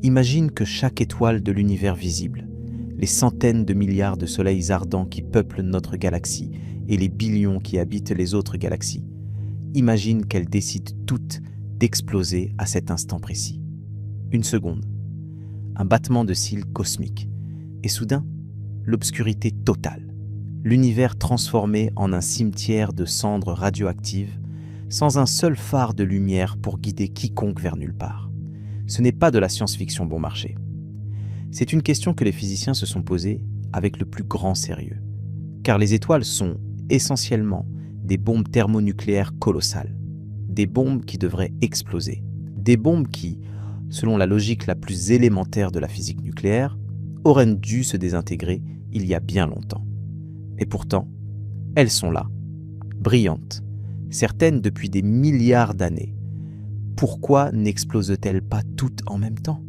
Imagine que chaque étoile de l'univers visible, les centaines de milliards de soleils ardents qui peuplent notre galaxie et les billions qui habitent les autres galaxies, imagine qu'elles décident toutes d'exploser à cet instant précis. Une seconde, un battement de cils cosmique, et soudain, l'obscurité totale. L'univers transformé en un cimetière de cendres radioactives, sans un seul phare de lumière pour guider quiconque vers nulle part. Ce n'est pas de la science-fiction bon marché. C'est une question que les physiciens se sont posées avec le plus grand sérieux. Car les étoiles sont essentiellement des bombes thermonucléaires colossales. Des bombes qui devraient exploser. Des bombes qui, selon la logique la plus élémentaire de la physique nucléaire, auraient dû se désintégrer il y a bien longtemps. Et pourtant, elles sont là, brillantes, certaines depuis des milliards d'années. Pourquoi n'explosent-elles pas toutes en même temps ?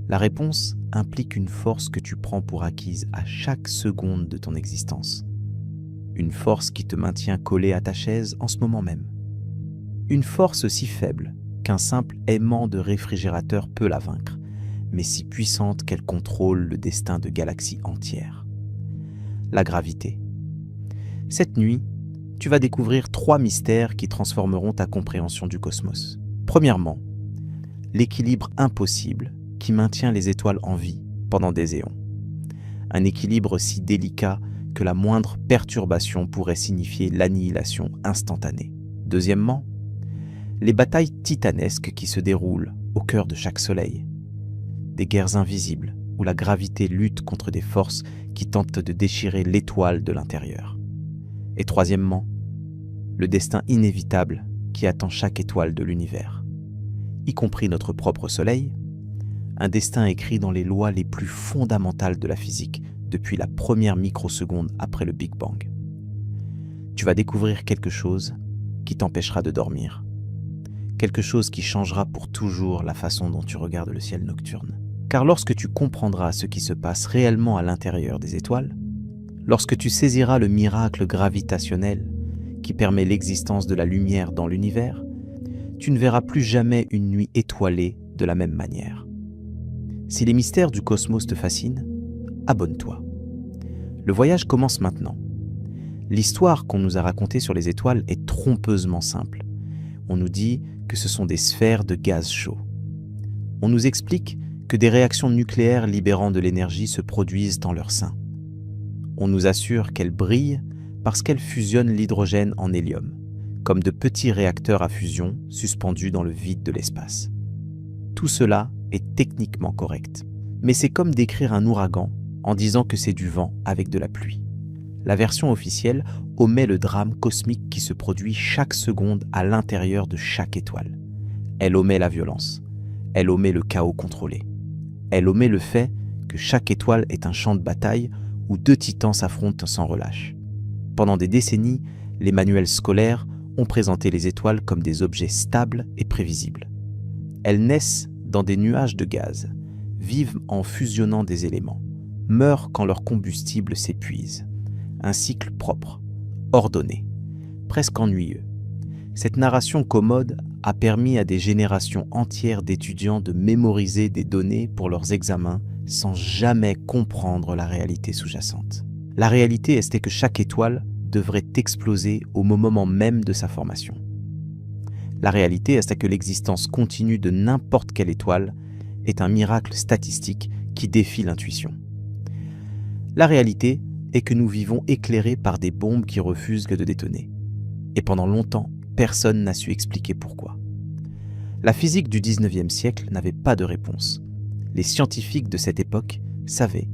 La réponse implique une force que tu prends pour acquise à chaque seconde de ton existence. Une force qui te maintient collé à ta chaise en ce moment même. Une force si faible qu'un simple aimant de réfrigérateur peut la vaincre, mais si puissante qu'elle contrôle le destin de galaxies entières. La gravité. Cette nuit, tu vas découvrir 3 mystères qui transformeront ta compréhension du cosmos. Premièrement, l'équilibre impossible qui maintient les étoiles en vie pendant des éons. Un équilibre si délicat que la moindre perturbation pourrait signifier l'annihilation instantanée. Deuxièmement, les batailles titanesques qui se déroulent au cœur de chaque soleil. Des guerres invisibles où la gravité lutte contre des forces qui tentent de déchirer l'étoile de l'intérieur. Et troisièmement, le destin inévitable qui attend chaque étoile de l'univers, y compris notre propre soleil, un destin écrit dans les lois les plus fondamentales de la physique depuis la première microseconde après le Big Bang. Tu vas découvrir quelque chose qui t'empêchera de dormir. Quelque chose qui changera pour toujours la façon dont tu regardes le ciel nocturne. Car lorsque tu comprendras ce qui se passe réellement à l'intérieur des étoiles, lorsque tu saisiras le miracle gravitationnel qui permet l'existence de la lumière dans l'univers, tu ne verras plus jamais une nuit étoilée de la même manière. Si les mystères du cosmos te fascinent, abonne-toi. Le voyage commence maintenant. L'histoire qu'on nous a racontée sur les étoiles est trompeusement simple. On nous dit que ce sont des sphères de gaz chaud. On nous explique que des réactions nucléaires libérant de l'énergie se produisent dans leur sein. On nous assure qu'elles brillent parce qu'elles fusionnent l'hydrogène en hélium, comme de petits réacteurs à fusion suspendus dans le vide de l'espace. Tout cela est techniquement correct, mais c'est comme décrire un ouragan en disant que c'est du vent avec de la pluie. La version officielle omet le drame cosmique qui se produit chaque seconde à l'intérieur de chaque étoile. Elle omet la violence, elle omet le chaos contrôlé. Elle omet le fait que chaque étoile est un champ de bataille où 2 titans s'affrontent sans relâche. Pendant des décennies, les manuels scolaires ont présenté les étoiles comme des objets stables et prévisibles. Elles naissent dans des nuages de gaz, vivent en fusionnant des éléments, meurent quand leur combustible s'épuise. Un cycle propre, ordonné, presque ennuyeux. Cette narration commode a permis à des générations entières d'étudiants de mémoriser des données pour leurs examens sans jamais comprendre la réalité sous-jacente. La réalité est que chaque étoile devrait exploser au moment même de sa formation. La réalité est que l'existence continue de n'importe quelle étoile est un miracle statistique qui défie l'intuition. La réalité est que nous vivons éclairés par des bombes qui refusent de détonner. Et pendant longtemps, personne n'a su expliquer pourquoi. La physique du 19e siècle n'avait pas de réponse. Les scientifiques de cette époque savaient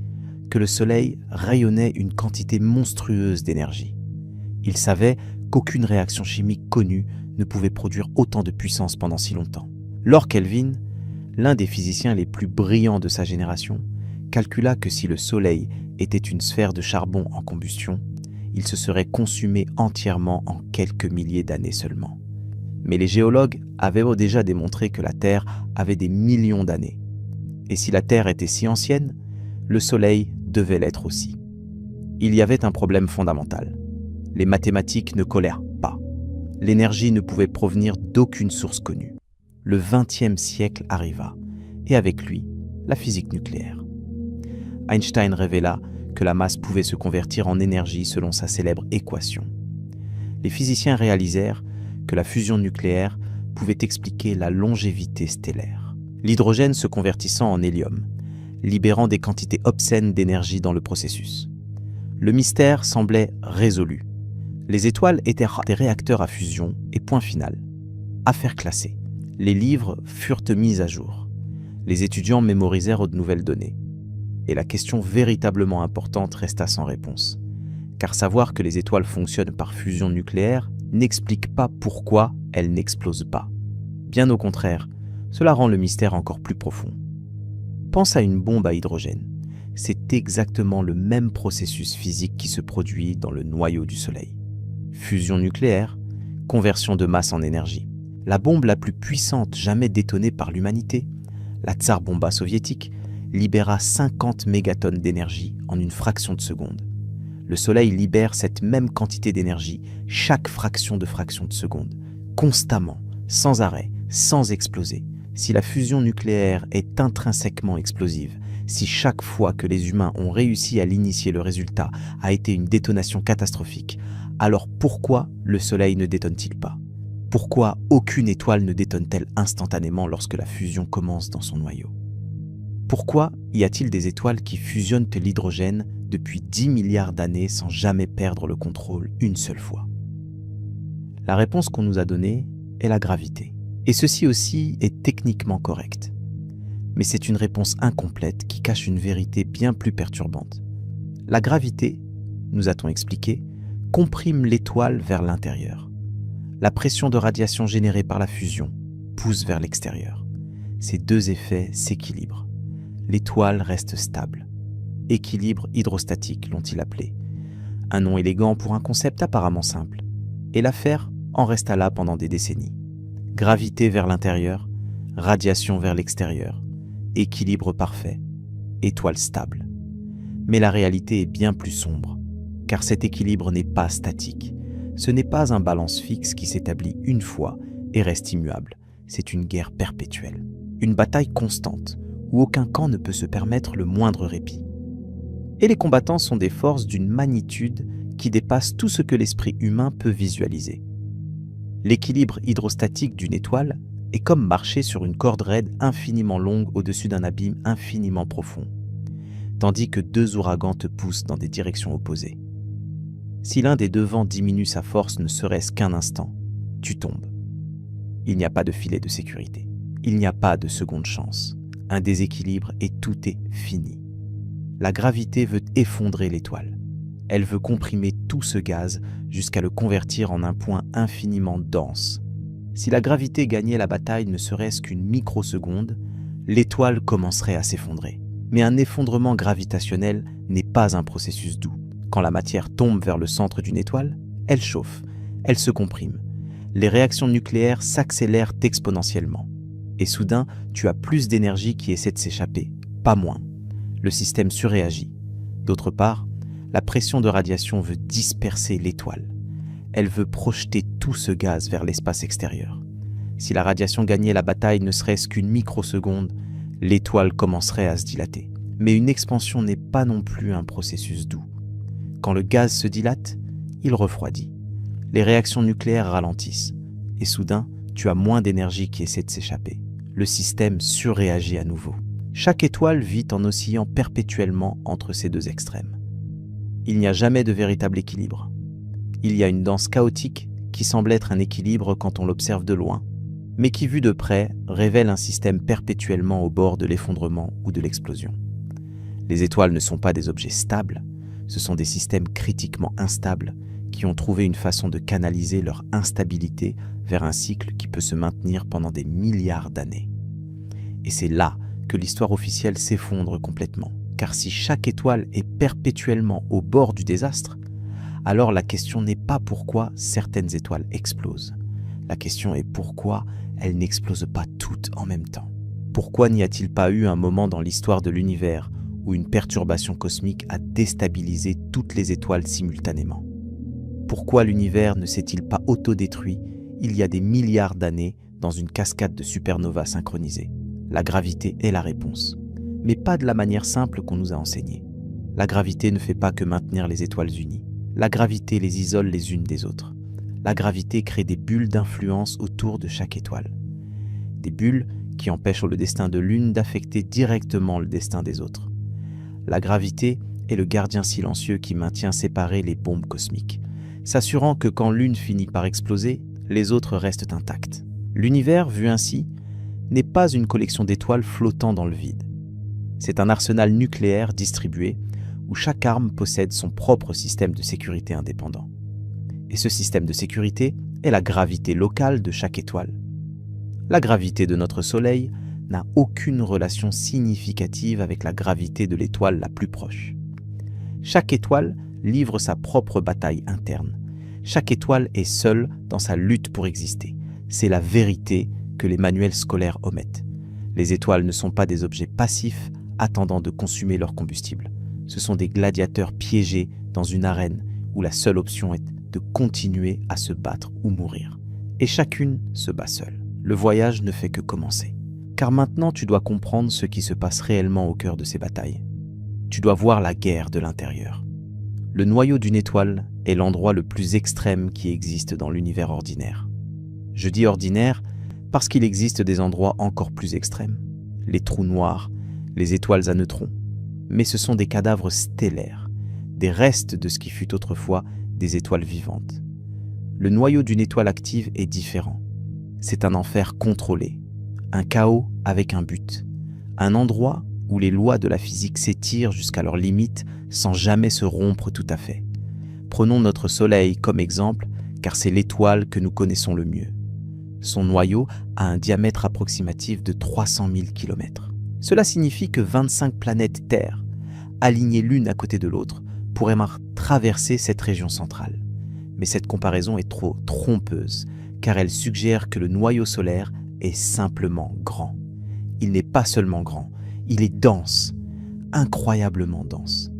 que le Soleil rayonnait une quantité monstrueuse d'énergie. Ils savaient qu'aucune réaction chimique connue ne pouvait produire autant de puissance pendant si longtemps. Lord Kelvin, l'un des physiciens les plus brillants de sa génération, calcula que si le Soleil était une sphère de charbon en combustion, il se serait consumé entièrement en quelques milliers d'années seulement. Mais les géologues avaient déjà démontré que la Terre avait des millions d'années. Et si la Terre était si ancienne, le Soleil devait l'être aussi. Il y avait un problème fondamental. Les mathématiques ne collèrent pas. L'énergie ne pouvait provenir d'aucune source connue. Le XXe siècle arriva, et avec lui, la physique nucléaire. Einstein révéla que la masse pouvait se convertir en énergie selon sa célèbre équation. Les physiciens réalisèrent que la fusion nucléaire pouvait expliquer la longévité stellaire, l'hydrogène se convertissant en hélium, libérant des quantités obscènes d'énergie dans le processus. Le mystère semblait résolu. Les étoiles étaient des réacteurs à fusion et point final. Affaire classée. Les livres furent mis à jour. Les étudiants mémorisèrent de nouvelles données. Et la question véritablement importante resta sans réponse. Car savoir que les étoiles fonctionnent par fusion nucléaire n'explique pas pourquoi elles n'explosent pas. Bien au contraire, cela rend le mystère encore plus profond. Pense à une bombe à hydrogène. C'est exactement le même processus physique qui se produit dans le noyau du Soleil. Fusion nucléaire, conversion de masse en énergie. La bombe la plus puissante jamais détonée par l'humanité, la Tsar Bomba soviétique, libéra 50 mégatonnes d'énergie en une fraction de seconde. Le Soleil libère cette même quantité d'énergie chaque fraction de seconde, constamment, sans arrêt, sans exploser. Si la fusion nucléaire est intrinsèquement explosive, si chaque fois que les humains ont réussi à l'initier, le résultat a été une détonation catastrophique, alors pourquoi le Soleil ne détonne-t-il pas ? Pourquoi aucune étoile ne détonne-t-elle instantanément lorsque la fusion commence dans son noyau ? Pourquoi y a-t-il des étoiles qui fusionnent l'hydrogène depuis 10 milliards d'années sans jamais perdre le contrôle une seule fois ? La réponse qu'on nous a donnée est la gravité. Et ceci aussi est techniquement correct. Mais c'est une réponse incomplète qui cache une vérité bien plus perturbante. La gravité, nous a-t-on expliqué, comprime l'étoile vers l'intérieur. La pression de radiation générée par la fusion pousse vers l'extérieur. Ces deux effets s'équilibrent. L'étoile reste stable. Équilibre hydrostatique l'ont-ils appelé. Un nom élégant pour un concept apparemment simple. Et l'affaire en resta là pendant des décennies. Gravité vers l'intérieur, radiation vers l'extérieur, équilibre parfait, étoile stable. Mais la réalité est bien plus sombre, car cet équilibre n'est pas statique. Ce n'est pas un balance fixe qui s'établit une fois et reste immuable. C'est une guerre perpétuelle, une bataille constante, où aucun camp ne peut se permettre le moindre répit. Et les combattants sont des forces d'une magnitude qui dépasse tout ce que l'esprit humain peut visualiser. L'équilibre hydrostatique d'une étoile est comme marcher sur une corde raide infiniment longue au-dessus d'un abîme infiniment profond, tandis que deux ouragans te poussent dans des directions opposées. Si l'un des deux vents diminue sa force ne serait-ce qu'un instant, tu tombes. Il n'y a pas de filet de sécurité. Il n'y a pas de seconde chance. Un déséquilibre et tout est fini. La gravité veut effondrer l'étoile. Elle veut comprimer tout ce gaz jusqu'à le convertir en un point infiniment dense. Si la gravité gagnait la bataille ne serait-ce qu'une microseconde, l'étoile commencerait à s'effondrer. Mais un effondrement gravitationnel n'est pas un processus doux. Quand la matière tombe vers le centre d'une étoile, elle chauffe, elle se comprime. Les réactions nucléaires s'accélèrent exponentiellement. Et soudain, tu as plus d'énergie qui essaie de s'échapper, pas moins. Le système surréagit. D'autre part, la pression de radiation veut disperser l'étoile. Elle veut projeter tout ce gaz vers l'espace extérieur. Si la radiation gagnait la bataille ne serait-ce qu'une microseconde, l'étoile commencerait à se dilater. Mais une expansion n'est pas non plus un processus doux. Quand le gaz se dilate, il refroidit. Les réactions nucléaires ralentissent. Et soudain, tu as moins d'énergie qui essaie de s'échapper. Le système surréagit à nouveau. Chaque étoile vit en oscillant perpétuellement entre ces deux extrêmes. Il n'y a jamais de véritable équilibre. Il y a une danse chaotique qui semble être un équilibre quand on l'observe de loin, mais qui, vu de près, révèle un système perpétuellement au bord de l'effondrement ou de l'explosion. Les étoiles ne sont pas des objets stables, ce sont des systèmes critiquement instables qui ont trouvé une façon de canaliser leur instabilité vers un cycle qui peut se maintenir pendant des milliards d'années. Et c'est là que l'histoire officielle s'effondre complètement. Car si chaque étoile est perpétuellement au bord du désastre, alors la question n'est pas pourquoi certaines étoiles explosent. La question est pourquoi elles n'explosent pas toutes en même temps. Pourquoi n'y a-t-il pas eu un moment dans l'histoire de l'univers où une perturbation cosmique a déstabilisé toutes les étoiles simultanément ? Pourquoi l'univers ne s'est-il pas autodétruit il y a des milliards d'années dans une cascade de supernovas synchronisées ? La gravité est la réponse, mais pas de la manière simple qu'on nous a enseignée. La gravité ne fait pas que maintenir les étoiles unies. La gravité les isole les unes des autres. La gravité crée des bulles d'influence autour de chaque étoile. Des bulles qui empêchent le destin de l'une d'affecter directement le destin des autres. La gravité est le gardien silencieux qui maintient séparées les bombes cosmiques, s'assurant que quand l'une finit par exploser, les autres restent intactes. L'univers, vu ainsi, n'est pas une collection d'étoiles flottant dans le vide. C'est un arsenal nucléaire distribué où chaque arme possède son propre système de sécurité indépendant. Et ce système de sécurité est la gravité locale de chaque étoile. La gravité de notre Soleil n'a aucune relation significative avec la gravité de l'étoile la plus proche. Chaque étoile livre sa propre bataille interne. Chaque étoile est seule dans sa lutte pour exister. C'est la vérité que les manuels scolaires omettent. Les étoiles ne sont pas des objets passifs attendant de consumer leur combustible. Ce sont des gladiateurs piégés dans une arène où la seule option est de continuer à se battre ou mourir. Et chacune se bat seule. Le voyage ne fait que commencer. Car maintenant tu dois comprendre ce qui se passe réellement au cœur de ces batailles. Tu dois voir la guerre de l'intérieur. Le noyau d'une étoile est l'endroit le plus extrême qui existe dans l'univers ordinaire. Je dis ordinaire parce qu'il existe des endroits encore plus extrêmes. Les trous noirs, les étoiles à neutrons. Mais ce sont des cadavres stellaires, des restes de ce qui fut autrefois des étoiles vivantes. Le noyau d'une étoile active est différent. C'est un enfer contrôlé, un chaos avec un but, un endroit où les lois de la physique s'étirent jusqu'à leurs limites sans jamais se rompre tout à fait. Prenons notre Soleil comme exemple, car c'est l'étoile que nous connaissons le mieux. Son noyau a un diamètre approximatif de 300 000 km. Cela signifie que 25 planètes Terre, alignées l'une à côté de l'autre, pourraient traverser cette région centrale. Mais cette comparaison est trop trompeuse, car elle suggère que le noyau solaire est simplement grand. Il n'est pas seulement grand, il est dense, incroyablement dense.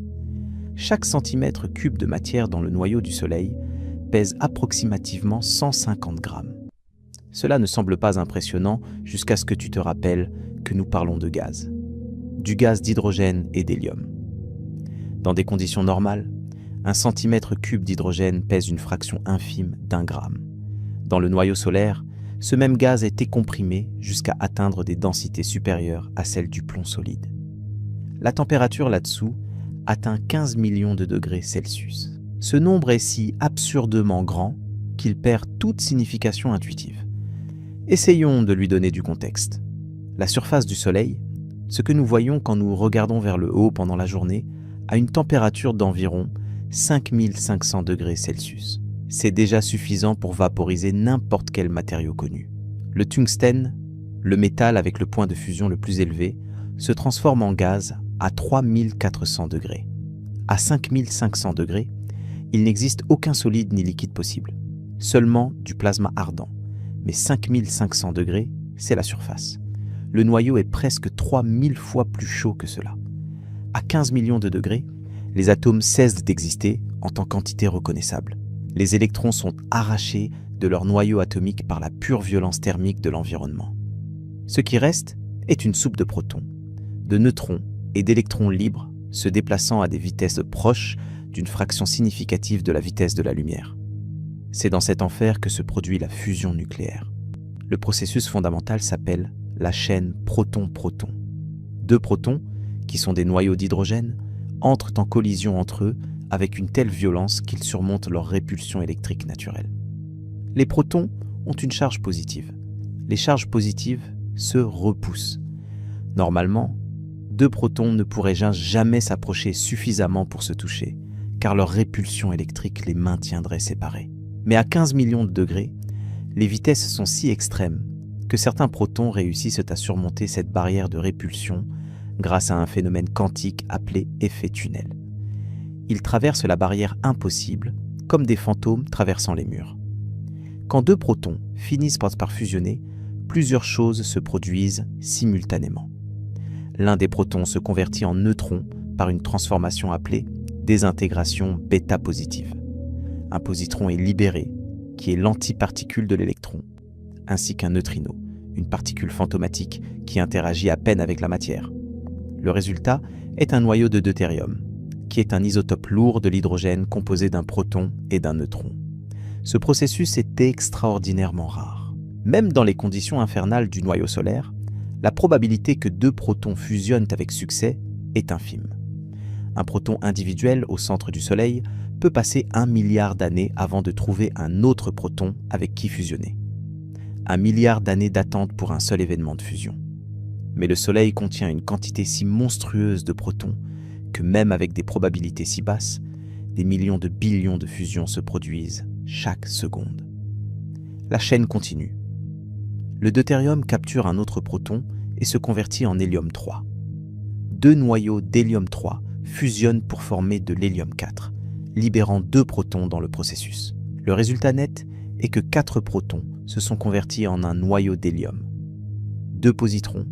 Chaque centimètre cube de matière dans le noyau du Soleil pèse approximativement 150 grammes. Cela ne semble pas impressionnant jusqu'à ce que tu te rappelles que nous parlons de gaz. Du gaz d'hydrogène et d'hélium. Dans des conditions normales, un centimètre cube d'hydrogène pèse une fraction infime d'1 gramme. Dans le noyau solaire, ce même gaz est comprimé jusqu'à atteindre des densités supérieures à celles du plomb solide. La température là-dessous atteint 15 millions de degrés Celsius. Ce nombre est si absurdement grand qu'il perd toute signification intuitive. Essayons de lui donner du contexte. La surface du Soleil, ce que nous voyons quand nous regardons vers le haut pendant la journée, a une température d'environ 5500 degrés Celsius. C'est déjà suffisant pour vaporiser n'importe quel matériau connu. Le tungstène, le métal avec le point de fusion le plus élevé, se transforme en gaz à 3400 degrés. À 5500 degrés, il n'existe aucun solide ni liquide possible, seulement du plasma ardent. Mais 5500 degrés, c'est la surface. Le noyau est presque 3000 fois plus chaud que cela. À 15 millions de degrés, les atomes cessent d'exister en tant qu'entité reconnaissable. Les électrons sont arrachés de leur noyau atomique par la pure violence thermique de l'environnement. Ce qui reste est une soupe de protons, de neutrons et d'électrons libres se déplaçant à des vitesses proches d'une fraction significative de la vitesse de la lumière. C'est dans cet enfer que se produit la fusion nucléaire. Le processus fondamental s'appelle la chaîne proton-proton. Deux protons, qui sont des noyaux d'hydrogène, entrent en collision entre eux avec une telle violence qu'ils surmontent leur répulsion électrique naturelle. Les protons ont une charge positive. Les charges positives se repoussent. Normalement, deux protons ne pourraient jamais s'approcher suffisamment pour se toucher, car leur répulsion électrique les maintiendrait séparés. Mais à 15 millions de degrés, les vitesses sont si extrêmes que certains protons réussissent à surmonter cette barrière de répulsion grâce à un phénomène quantique appelé effet tunnel. Ils traversent la barrière impossible, comme des fantômes traversant les murs. Quand deux protons finissent par fusionner, plusieurs choses se produisent simultanément. L'un des protons se convertit en neutron par une transformation appelée désintégration bêta-positive. Un positron est libéré, qui est l'antiparticule de l'électron, ainsi qu'un neutrino, une particule fantomatique qui interagit à peine avec la matière. Le résultat est un noyau de deutérium, qui est un isotope lourd de l'hydrogène composé d'un proton et d'un neutron. Ce processus est extraordinairement rare. Même dans les conditions infernales du noyau solaire, la probabilité que 2 protons fusionnent avec succès est infime. Un proton individuel au centre du Soleil peut passer 1 milliard d'années avant de trouver un autre proton avec qui fusionner. 1 milliard d'années d'attente pour un seul événement de fusion. Mais le Soleil contient une quantité si monstrueuse de protons que même avec des probabilités si basses, des millions de billions de fusions se produisent chaque seconde. La chaîne continue. Le deutérium capture un autre proton et se convertit en hélium 3. 2 noyaux d'hélium 3 fusionnent pour former de l'hélium 4, libérant 2 protons dans le processus. Le résultat net est que 4 protons se sont convertis en un noyau d'hélium. 2 positrons,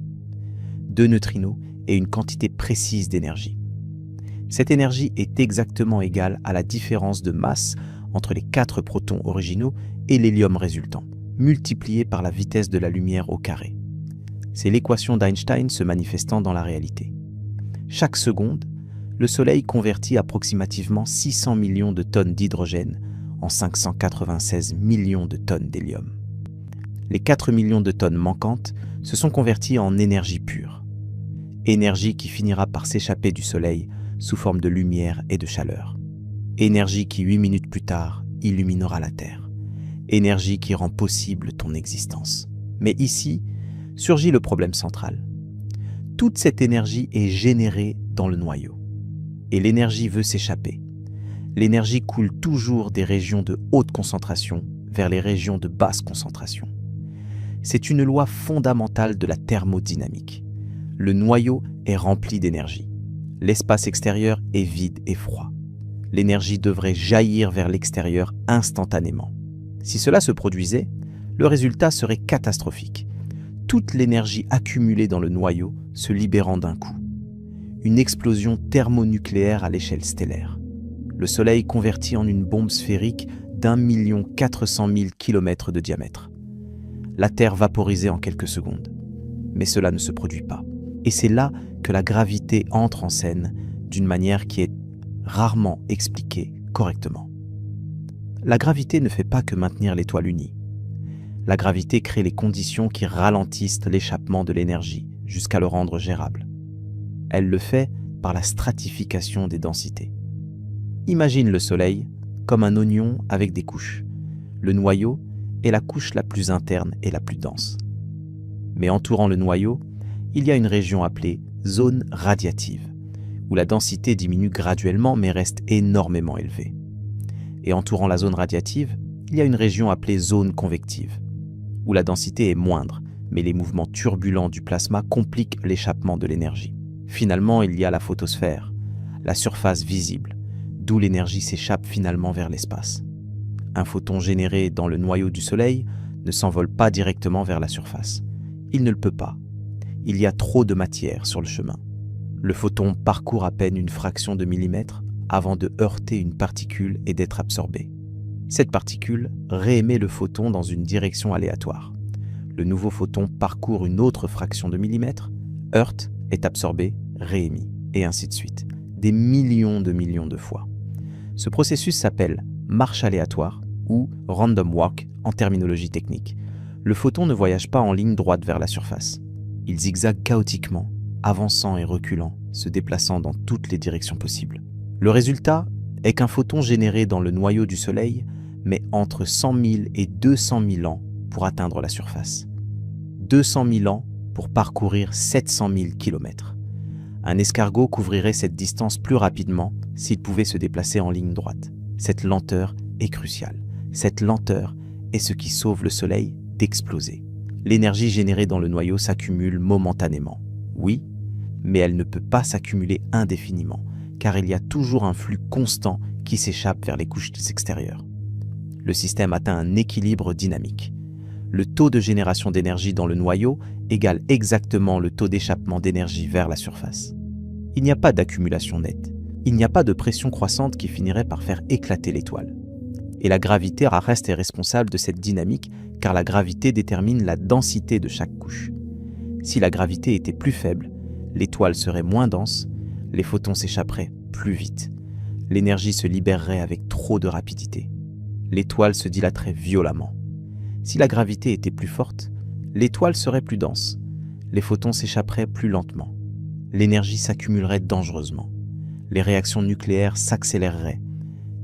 2 neutrinos et une quantité précise d'énergie. Cette énergie est exactement égale à la différence de masse entre les 4 protons originaux et l'hélium résultant, multipliée par la vitesse de la lumière au carré. C'est l'équation d'Einstein se manifestant dans la réalité. Chaque seconde, le Soleil convertit approximativement 600 millions de tonnes d'hydrogène en 596 millions de tonnes d'hélium. Les 4 millions de tonnes manquantes se sont converties en énergie pure. Énergie qui finira par s'échapper du Soleil sous forme de lumière et de chaleur. Énergie qui 8 minutes plus tard illuminera la Terre. Énergie qui rend possible ton existence. Mais ici, surgit le problème central. Toute cette énergie est générée dans le noyau. Et l'énergie veut s'échapper. L'énergie coule toujours des régions de haute concentration vers les régions de basse concentration. C'est une loi fondamentale de la thermodynamique. Le noyau est rempli d'énergie. L'espace extérieur est vide et froid. L'énergie devrait jaillir vers l'extérieur instantanément. Si cela se produisait, le résultat serait catastrophique. Toute l'énergie accumulée dans le noyau se libérant d'un coup. Une explosion thermonucléaire à l'échelle stellaire. Le Soleil converti en une bombe sphérique d'1 400 000 km de diamètre. La Terre vaporisée en quelques secondes. Mais cela ne se produit pas. Et c'est là que la gravité entre en scène d'une manière qui est rarement expliquée correctement. La gravité ne fait pas que maintenir l'étoile unie. La gravité crée les conditions qui ralentissent l'échappement de l'énergie jusqu'à le rendre gérable. Elle le fait par la stratification des densités. Imagine le Soleil comme un oignon avec des couches. Le noyau est la couche la plus interne et la plus dense. Mais entourant le noyau, il y a une région appelée zone radiative, où la densité diminue graduellement mais reste énormément élevée. Et entourant la zone radiative, il y a une région appelée zone convective, où la densité est moindre, mais les mouvements turbulents du plasma compliquent l'échappement de l'énergie. Finalement, il y a la photosphère, la surface visible, d'où l'énergie s'échappe finalement vers l'espace. Un photon généré dans le noyau du Soleil ne s'envole pas directement vers la surface. Il ne le peut pas. Il y a trop de matière sur le chemin. Le photon parcourt à peine une fraction de millimètre avant de heurter une particule et d'être absorbé. Cette particule réémet le photon dans une direction aléatoire. Le nouveau photon parcourt une autre fraction de millimètre, heurte, est absorbé, réémis, et ainsi de suite, des millions de fois. Ce processus s'appelle marche aléatoire ou random walk en terminologie technique. Le photon ne voyage pas en ligne droite vers la surface. Il zigzague chaotiquement, avançant et reculant, se déplaçant dans toutes les directions possibles. Le résultat est qu'un photon généré dans le noyau du Soleil met entre 100 000 et 200 000 ans pour atteindre la surface. 200 000 ans pour parcourir 700 000 km. Un escargot couvrirait cette distance plus rapidement s'il pouvait se déplacer en ligne droite. Cette lenteur est cruciale. Cette lenteur est ce qui sauve le Soleil d'exploser. L'énergie générée dans le noyau s'accumule momentanément. Oui, mais elle ne peut pas s'accumuler indéfiniment, car il y a toujours un flux constant qui s'échappe vers les couches extérieures. Le système atteint un équilibre dynamique. Le taux de génération d'énergie dans le noyau égale exactement le taux d'échappement d'énergie vers la surface. Il n'y a pas d'accumulation nette. Il n'y a pas de pression croissante qui finirait par faire éclater l'étoile. Et la gravité reste responsable de cette dynamique car la gravité détermine la densité de chaque couche. Si la gravité était plus faible, l'étoile serait moins dense, les photons s'échapperaient plus vite. L'énergie se libérerait avec trop de rapidité. L'étoile se dilaterait violemment. Si la gravité était plus forte, l'étoile serait plus dense, les photons s'échapperaient plus lentement. L'énergie s'accumulerait dangereusement. Les réactions nucléaires s'accéléreraient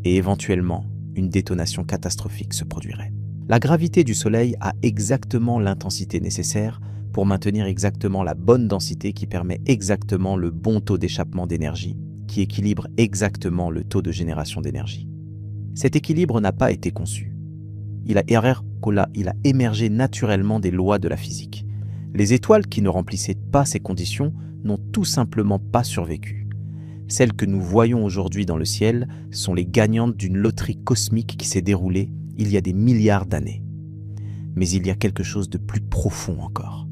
et éventuellement, une détonation catastrophique se produirait. La gravité du Soleil a exactement l'intensité nécessaire pour maintenir exactement la bonne densité qui permet exactement le bon taux d'échappement d'énergie, qui équilibre exactement le taux de génération d'énergie. Cet équilibre n'a pas été conçu. Il a émergé naturellement des lois de la physique. Les étoiles qui ne remplissaient pas ces conditions n'ont tout simplement pas survécu. Celles que nous voyons aujourd'hui dans le ciel sont les gagnantes d'une loterie cosmique qui s'est déroulée il y a des milliards d'années. Mais il y a quelque chose de plus profond encore.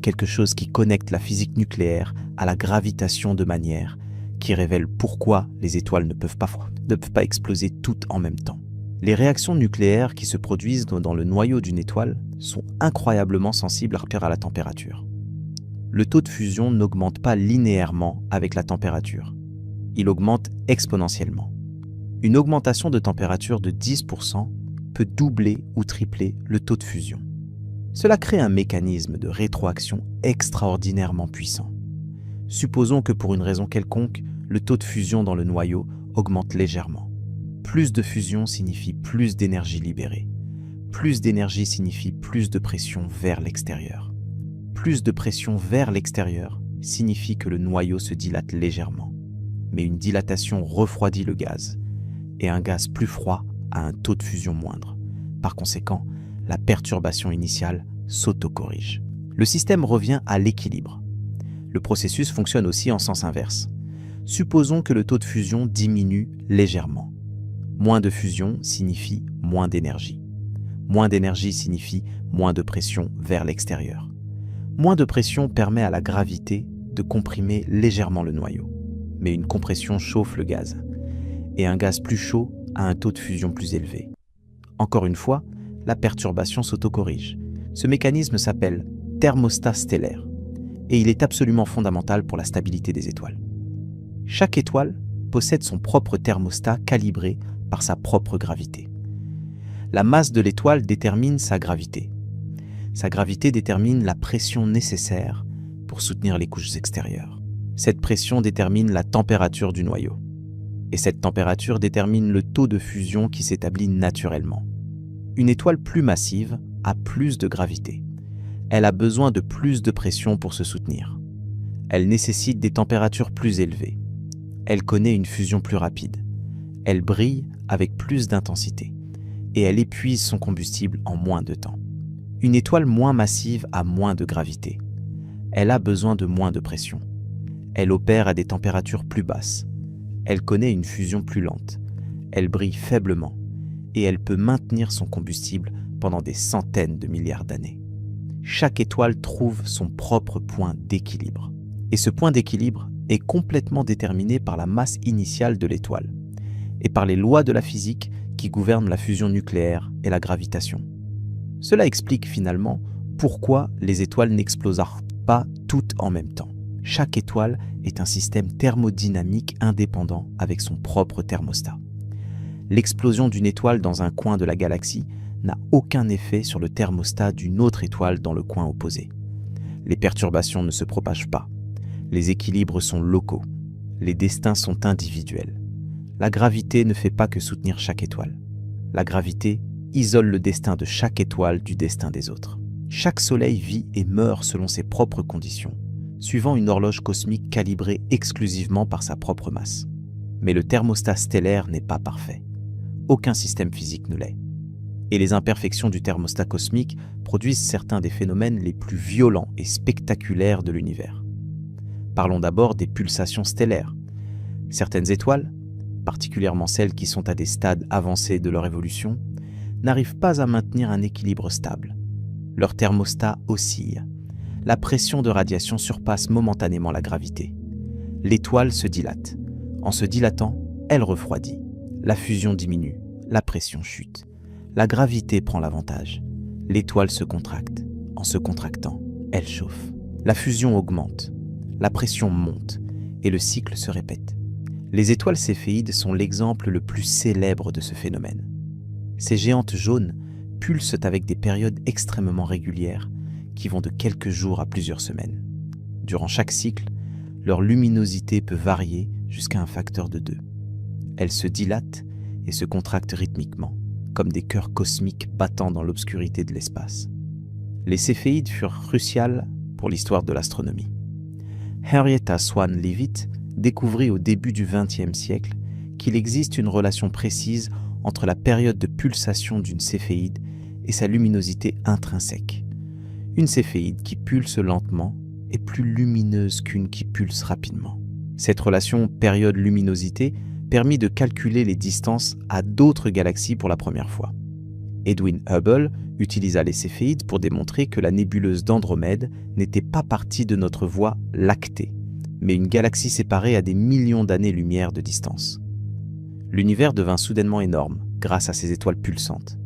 Quelque chose qui connecte la physique nucléaire à la gravitation de manière qui révèle pourquoi les étoiles ne peuvent pas exploser toutes en même temps. Les réactions nucléaires qui se produisent dans le noyau d'une étoile sont incroyablement sensibles à la température. Le taux de fusion n'augmente pas linéairement avec la température. Il augmente exponentiellement. Une augmentation de température de 10% peut doubler ou tripler le taux de fusion. Cela crée un mécanisme de rétroaction extraordinairement puissant. Supposons que pour une raison quelconque, le taux de fusion dans le noyau augmente légèrement. Plus de fusion signifie plus d'énergie libérée. Plus d'énergie signifie plus de pression vers l'extérieur. Plus de pression vers l'extérieur signifie que le noyau se dilate légèrement. Mais une dilatation refroidit le gaz, et un gaz plus froid a un taux de fusion moindre. Par conséquent, la perturbation initiale s'autocorrige. Le système revient à l'équilibre. Le processus fonctionne aussi en sens inverse. Supposons que le taux de fusion diminue légèrement. Moins de fusion signifie moins d'énergie. Moins d'énergie signifie moins de pression vers l'extérieur. Moins de pression permet à la gravité de comprimer légèrement le noyau. Mais une compression chauffe le gaz. Et un gaz plus chaud a un taux de fusion plus élevé. Encore une fois, la perturbation s'autocorrige. Ce mécanisme s'appelle thermostat stellaire. Et il est absolument fondamental pour la stabilité des étoiles. Chaque étoile possède son propre thermostat calibré par sa propre gravité. La masse de l'étoile détermine sa gravité. Sa gravité détermine la pression nécessaire pour soutenir les couches extérieures. Cette pression détermine la température du noyau. Et cette température détermine le taux de fusion qui s'établit naturellement. Une étoile plus massive a plus de gravité. Elle a besoin de plus de pression pour se soutenir. Elle nécessite des températures plus élevées. Elle connaît une fusion plus rapide. Elle brille avec plus d'intensité. Et elle épuise son combustible en moins de temps. Une étoile moins massive a moins de gravité. Elle a besoin de moins de pression. Elle opère à des températures plus basses. Elle connaît une fusion plus lente. Elle brille faiblement. Et elle peut maintenir son combustible pendant des centaines de milliards d'années. Chaque étoile trouve son propre point d'équilibre. Et ce point d'équilibre est complètement déterminé par la masse initiale de l'étoile et par les lois de la physique qui gouvernent la fusion nucléaire et la gravitation. Cela explique finalement pourquoi les étoiles n'explosent pas toutes en même temps. Chaque étoile est un système thermodynamique indépendant avec son propre thermostat. L'explosion d'une étoile dans un coin de la galaxie n'a aucun effet sur le thermostat d'une autre étoile dans le coin opposé. Les perturbations ne se propagent pas. Les équilibres sont locaux. Les destins sont individuels. La gravité ne fait pas que soutenir chaque étoile. La gravité isole le destin de chaque étoile du destin des autres. Chaque soleil vit et meurt selon ses propres conditions, suivant une horloge cosmique calibrée exclusivement par sa propre masse. Mais le thermostat stellaire n'est pas parfait. Aucun système physique ne l'est. Et les imperfections du thermostat cosmique produisent certains des phénomènes les plus violents et spectaculaires de l'univers. Parlons d'abord des pulsations stellaires. Certaines étoiles, particulièrement celles qui sont à des stades avancés de leur évolution, n'arrivent pas à maintenir un équilibre stable. Leur thermostat oscille. La pression de radiation surpasse momentanément la gravité. L'étoile se dilate. En se dilatant, elle refroidit. La fusion diminue. La pression chute. La gravité prend l'avantage. l'étoile se contracte. En se contractant, elle chauffe. La fusion augmente, la pression monte et le cycle se répète. Les étoiles céphéides sont l'exemple le plus célèbre de ce phénomène. Ces géantes jaunes pulsent avec des périodes extrêmement régulières qui vont de quelques jours à plusieurs semaines. Durant chaque cycle, leur luminosité peut varier jusqu'à un facteur de 2. Elles se dilatent et se contractent rythmiquement, comme des cœurs cosmiques battant dans l'obscurité de l'espace. Les céphéides furent cruciales pour l'histoire de l'astronomie. Henrietta Swan Leavitt découvrit au début du XXe siècle qu'il existe une relation précise entre la période de pulsation d'une céphéide et sa luminosité intrinsèque. Une céphéide qui pulse lentement est plus lumineuse qu'une qui pulse rapidement. Cette relation période-luminosité permit de calculer les distances à d'autres galaxies pour la première fois. Edwin Hubble utilisa les céphéides pour démontrer que la nébuleuse d'Andromède n'était pas partie de notre Voie lactée, mais une galaxie séparée à des millions d'années-lumière de distance. L'univers devint soudainement énorme grâce à ces étoiles pulsantes.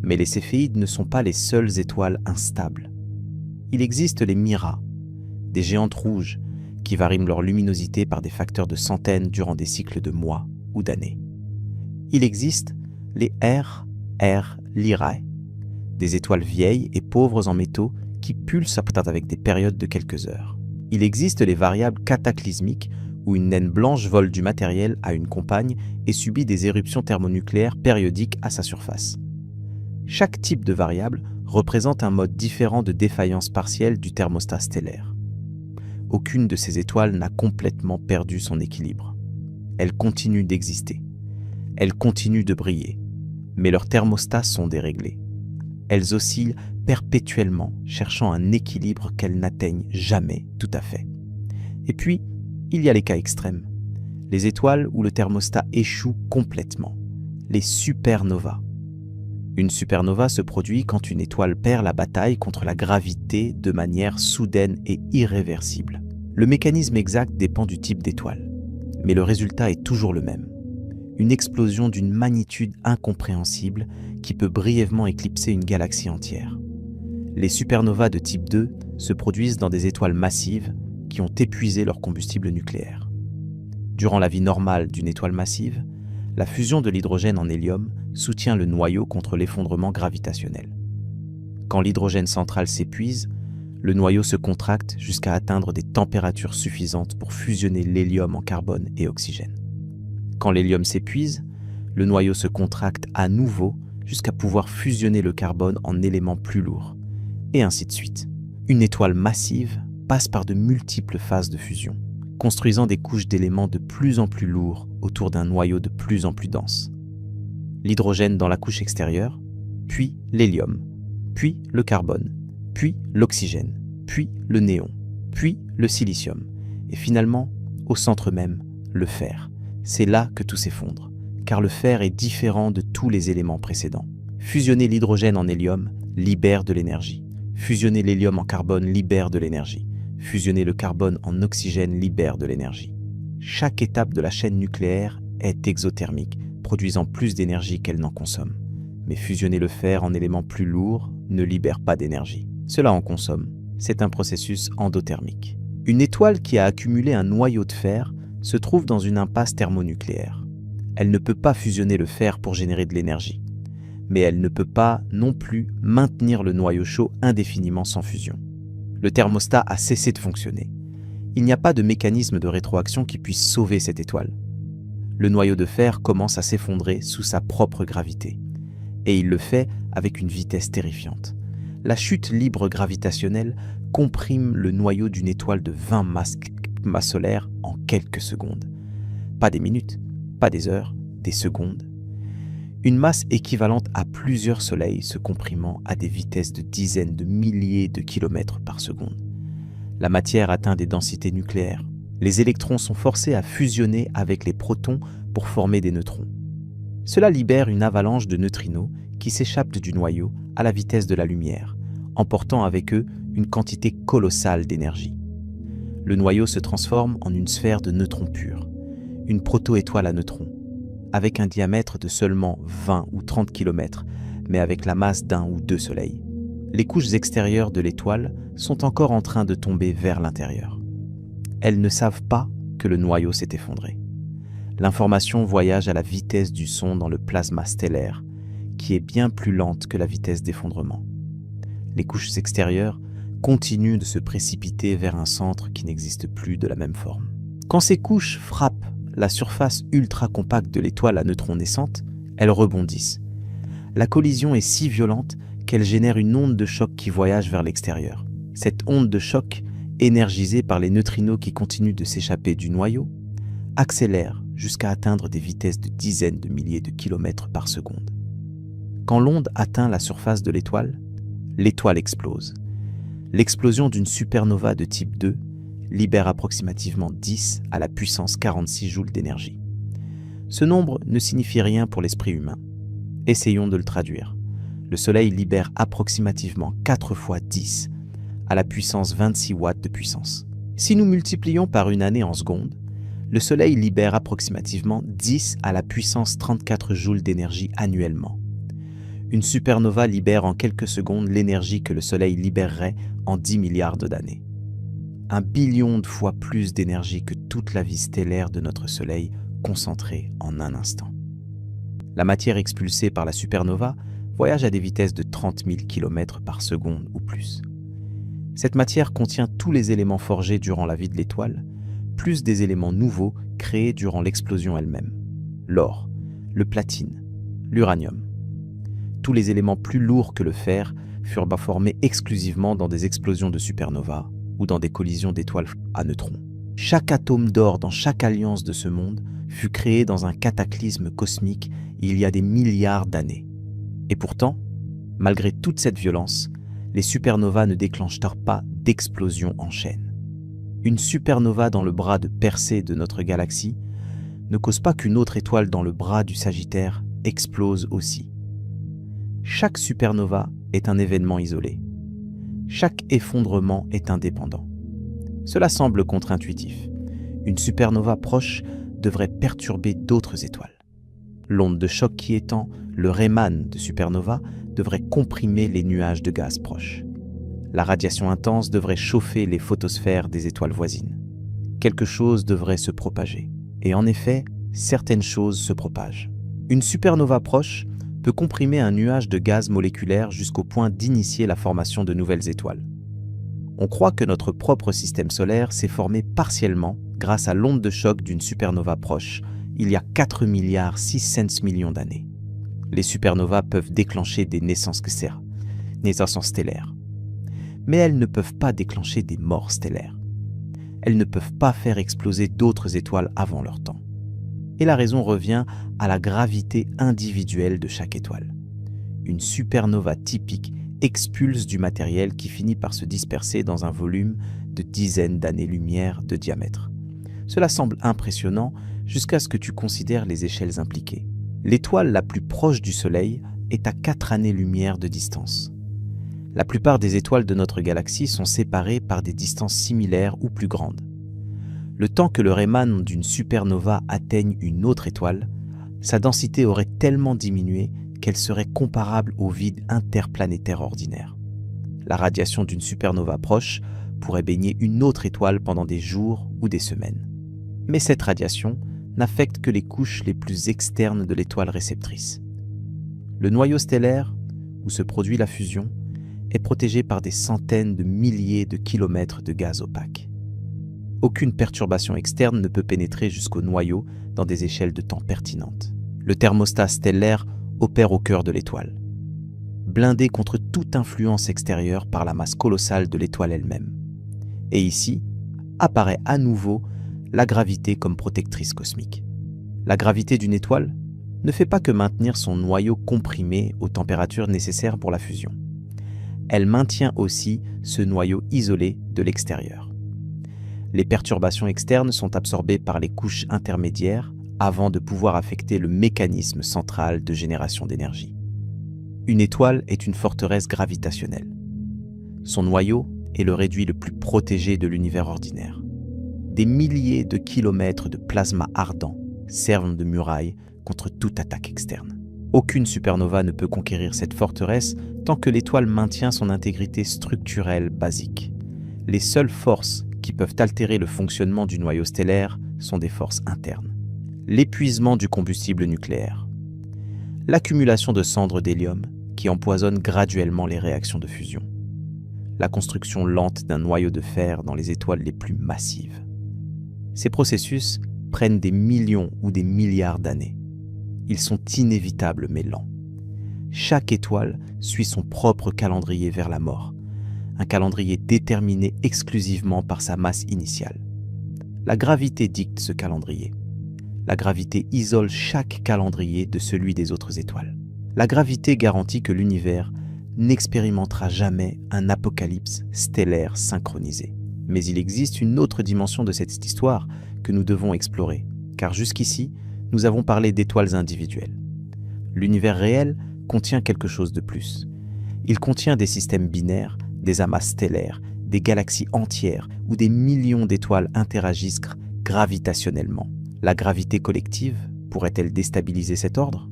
Mais les céphéides ne sont pas les seules étoiles instables. Il existe les Mira, des géantes rouges qui varient leur luminosité par des facteurs de centaines durant des cycles de mois ou d'années. Il existe les R Lyrae, des étoiles vieilles et pauvres en métaux qui pulsent avec des périodes de quelques heures. Il existe les variables cataclysmiques où une naine blanche vole du matériel à une compagne et subit des éruptions thermonucléaires périodiques à sa surface. Chaque type de variable représente un mode différent de défaillance partielle du thermostat stellaire. Aucune de ces étoiles n'a complètement perdu son équilibre. Elles continuent d'exister. Elles continuent de briller. Mais leurs thermostats sont déréglés. Elles oscillent perpétuellement, cherchant un équilibre qu'elles n'atteignent jamais tout à fait. Et puis, il y a les cas extrêmes. Les étoiles où le thermostat échoue complètement. Les supernovas. Une supernova se produit quand une étoile perd la bataille contre la gravité de manière soudaine et irréversible. Le mécanisme exact dépend du type d'étoile, mais le résultat est toujours le même. Une explosion d'une magnitude incompréhensible qui peut brièvement éclipser une galaxie entière. Les supernovas de type 2 se produisent dans des étoiles massives qui ont épuisé leur combustible nucléaire. Durant la vie normale d'une étoile massive, la fusion de l'hydrogène en hélium soutient le noyau contre l'effondrement gravitationnel. Quand l'hydrogène central s'épuise, le noyau se contracte jusqu'à atteindre des températures suffisantes pour fusionner l'hélium en carbone et oxygène. Quand l'hélium s'épuise, le noyau se contracte à nouveau jusqu'à pouvoir fusionner le carbone en éléments plus lourds, et ainsi de suite. Une étoile massive passe par de multiples phases de fusion, construisant des couches d'éléments de plus en plus lourds autour d'un noyau de plus en plus dense. L'hydrogène dans la couche extérieure, puis l'hélium, puis le carbone, puis l'oxygène, puis le néon, puis le silicium, et finalement, au centre même, le fer. C'est là que tout s'effondre, car le fer est différent de tous les éléments précédents. Fusionner l'hydrogène en hélium libère de l'énergie. Fusionner l'hélium en carbone libère de l'énergie. Fusionner le carbone en oxygène libère de l'énergie. Chaque étape de la chaîne nucléaire est exothermique, produisant plus d'énergie qu'elle n'en consomme. Mais fusionner le fer en éléments plus lourds ne libère pas d'énergie. Cela en consomme. C'est un processus endothermique. Une étoile qui a accumulé un noyau de fer se trouve dans une impasse thermonucléaire. Elle ne peut pas fusionner le fer pour générer de l'énergie. Mais elle ne peut pas non plus maintenir le noyau chaud indéfiniment sans fusion. Le thermostat a cessé de fonctionner. Il n'y a pas de mécanisme de rétroaction qui puisse sauver cette étoile. Le noyau de fer commence à s'effondrer sous sa propre gravité. Et il le fait avec une vitesse terrifiante. La chute libre gravitationnelle comprime le noyau d'une étoile de 20 masses solaires en quelques secondes. Pas des minutes, pas des heures, des secondes. Une masse équivalente à plusieurs soleils se comprimant à des vitesses de dizaines de milliers de kilomètres par seconde. La matière atteint des densités nucléaires. Les électrons sont forcés à fusionner avec les protons pour former des neutrons. Cela libère une avalanche de neutrinos qui s'échappent du noyau à la vitesse de la lumière, emportant avec eux une quantité colossale d'énergie. Le noyau se transforme en une sphère de neutrons purs, une proto-étoile à neutrons, avec un diamètre de seulement 20 ou 30 km, mais avec la masse d'un ou deux soleils. Les couches extérieures de l'étoile sont encore en train de tomber vers l'intérieur. Elles ne savent pas que le noyau s'est effondré. L'information voyage à la vitesse du son dans le plasma stellaire, qui est bien plus lente que la vitesse d'effondrement. Les couches extérieures continuent de se précipiter vers un centre qui n'existe plus de la même forme. Quand ces couches frappent la surface ultra compacte de l'étoile à neutrons naissante, elles rebondissent. La collision est si violente qu'elle génère une onde de choc qui voyage vers l'extérieur. Cette onde de choc, énergisée par les neutrinos qui continuent de s'échapper du noyau, accélère jusqu'à atteindre des vitesses de dizaines de milliers de kilomètres par seconde. Quand l'onde atteint la surface de l'étoile explose. L'explosion d'une supernova de type 2 libère approximativement 10 à la puissance 46 joules d'énergie. Ce nombre ne signifie rien pour l'esprit humain. Essayons de le traduire. Le Soleil libère approximativement 4 fois 10 à la puissance 26 watts de puissance. Si nous multiplions par une année en secondes, le Soleil libère approximativement 10 à la puissance 34 joules d'énergie annuellement. Une supernova libère en quelques secondes l'énergie que le Soleil libérerait en 10 milliards d'années. 1 billion de fois plus d'énergie que toute la vie stellaire de notre Soleil concentrée en un instant. La matière expulsée par la supernova voyage à des vitesses de 30 000 km par seconde ou plus. Cette matière contient tous les éléments forgés durant la vie de l'étoile, plus des éléments nouveaux créés durant l'explosion elle-même. L'or, le platine, l'uranium. Tous les éléments plus lourds que le fer furent formés exclusivement dans des explosions de supernova ou dans des collisions d'étoiles à neutrons. Chaque atome d'or dans chaque alliance de ce monde fut créé dans un cataclysme cosmique il y a des milliards d'années. Et pourtant, malgré toute cette violence, les supernovas ne déclenchent pas d'explosion en chaîne. Une supernova dans le bras de Persée de notre galaxie ne cause pas qu'une autre étoile dans le bras du Sagittaire explose aussi. Chaque supernova est un événement isolé. Chaque effondrement est indépendant. Cela semble contre-intuitif. Une supernova proche devrait perturber d'autres étoiles. L'onde de choc qui étend le Rayman de supernova devrait comprimer les nuages de gaz proches. La radiation intense devrait chauffer les photosphères des étoiles voisines. Quelque chose devrait se propager. Et en effet, certaines choses se propagent. Une supernova proche peut comprimer un nuage de gaz moléculaire jusqu'au point d'initier la formation de nouvelles étoiles. On croit que notre propre système solaire s'est formé partiellement grâce à l'onde de choc d'une supernova proche, il y a 4 milliards 600 millions d'années. Les supernovas peuvent déclencher des naissances stellaires. Mais elles ne peuvent pas déclencher des morts stellaires. Elles ne peuvent pas faire exploser d'autres étoiles avant leur temps. Et la raison revient à la gravité individuelle de chaque étoile. Une supernova typique expulse du matériel qui finit par se disperser dans un volume de dizaines d'années-lumière de diamètre. Cela semble impressionnant jusqu'à ce que tu considères les échelles impliquées. L'étoile la plus proche du Soleil est à 4 années-lumière de distance. La plupart des étoiles de notre galaxie sont séparées par des distances similaires ou plus grandes. Le temps que le Rayman d'une supernova atteigne une autre étoile, sa densité aurait tellement diminué qu'elle serait comparable au vide interplanétaire ordinaire. La radiation d'une supernova proche pourrait baigner une autre étoile pendant des jours ou des semaines. Mais cette radiation n'affecte que les couches les plus externes de l'étoile réceptrice. Le noyau stellaire, où se produit la fusion, est protégé par des centaines de milliers de kilomètres de gaz opaque. Aucune perturbation externe ne peut pénétrer jusqu'au noyau dans des échelles de temps pertinentes. Le thermostat stellaire opère au cœur de l'étoile, blindé contre toute influence extérieure par la masse colossale de l'étoile elle-même. Et ici, apparaît à nouveau la gravité comme protectrice cosmique. La gravité d'une étoile ne fait pas que maintenir son noyau comprimé aux températures nécessaires pour la fusion. Elle maintient aussi ce noyau isolé de l'extérieur. Les perturbations externes sont absorbées par les couches intermédiaires avant de pouvoir affecter le mécanisme central de génération d'énergie. Une étoile est une forteresse gravitationnelle. Son noyau est le réduit le plus protégé de l'univers ordinaire. Des milliers de kilomètres de plasma ardent servent de muraille contre toute attaque externe. Aucune supernova ne peut conquérir cette forteresse tant que l'étoile maintient son intégrité structurelle basique. Les seules forces qui peuvent altérer le fonctionnement du noyau stellaire sont des forces internes. L'épuisement du combustible nucléaire. L'accumulation de cendres d'hélium qui empoisonnent graduellement les réactions de fusion. La construction lente d'un noyau de fer dans les étoiles les plus massives. Ces processus prennent des millions ou des milliards d'années. Ils sont inévitables mais lents. Chaque étoile suit son propre calendrier vers la mort, un calendrier déterminé exclusivement par sa masse initiale. La gravité dicte ce calendrier. La gravité isole chaque calendrier de celui des autres étoiles. La gravité garantit que l'univers n'expérimentera jamais un apocalypse stellaire synchronisé. Mais il existe une autre dimension de cette histoire que nous devons explorer, car jusqu'ici, nous avons parlé d'étoiles individuelles. L'univers réel contient quelque chose de plus. Il contient des systèmes binaires, des amas stellaires, des galaxies entières où des millions d'étoiles interagissent gravitationnellement. La gravité collective pourrait-elle déstabiliser cet ordre ?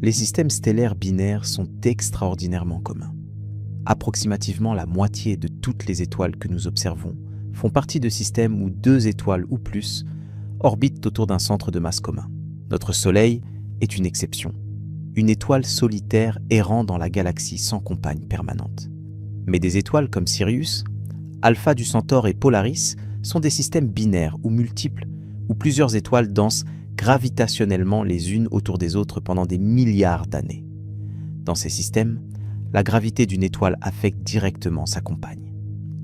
Les systèmes stellaires binaires sont extraordinairement communs. Approximativement la moitié de toutes les étoiles que nous observons font partie de systèmes où 2 étoiles ou plus orbitent autour d'un centre de masse commun. Notre Soleil est une exception, une étoile solitaire errant dans la galaxie sans compagne permanente. Mais des étoiles comme Sirius, Alpha du Centaure et Polaris sont des systèmes binaires ou multiples, où plusieurs étoiles dansent gravitationnellement les unes autour des autres pendant des milliards d'années. Dans ces systèmes, la gravité d'une étoile affecte directement sa compagne.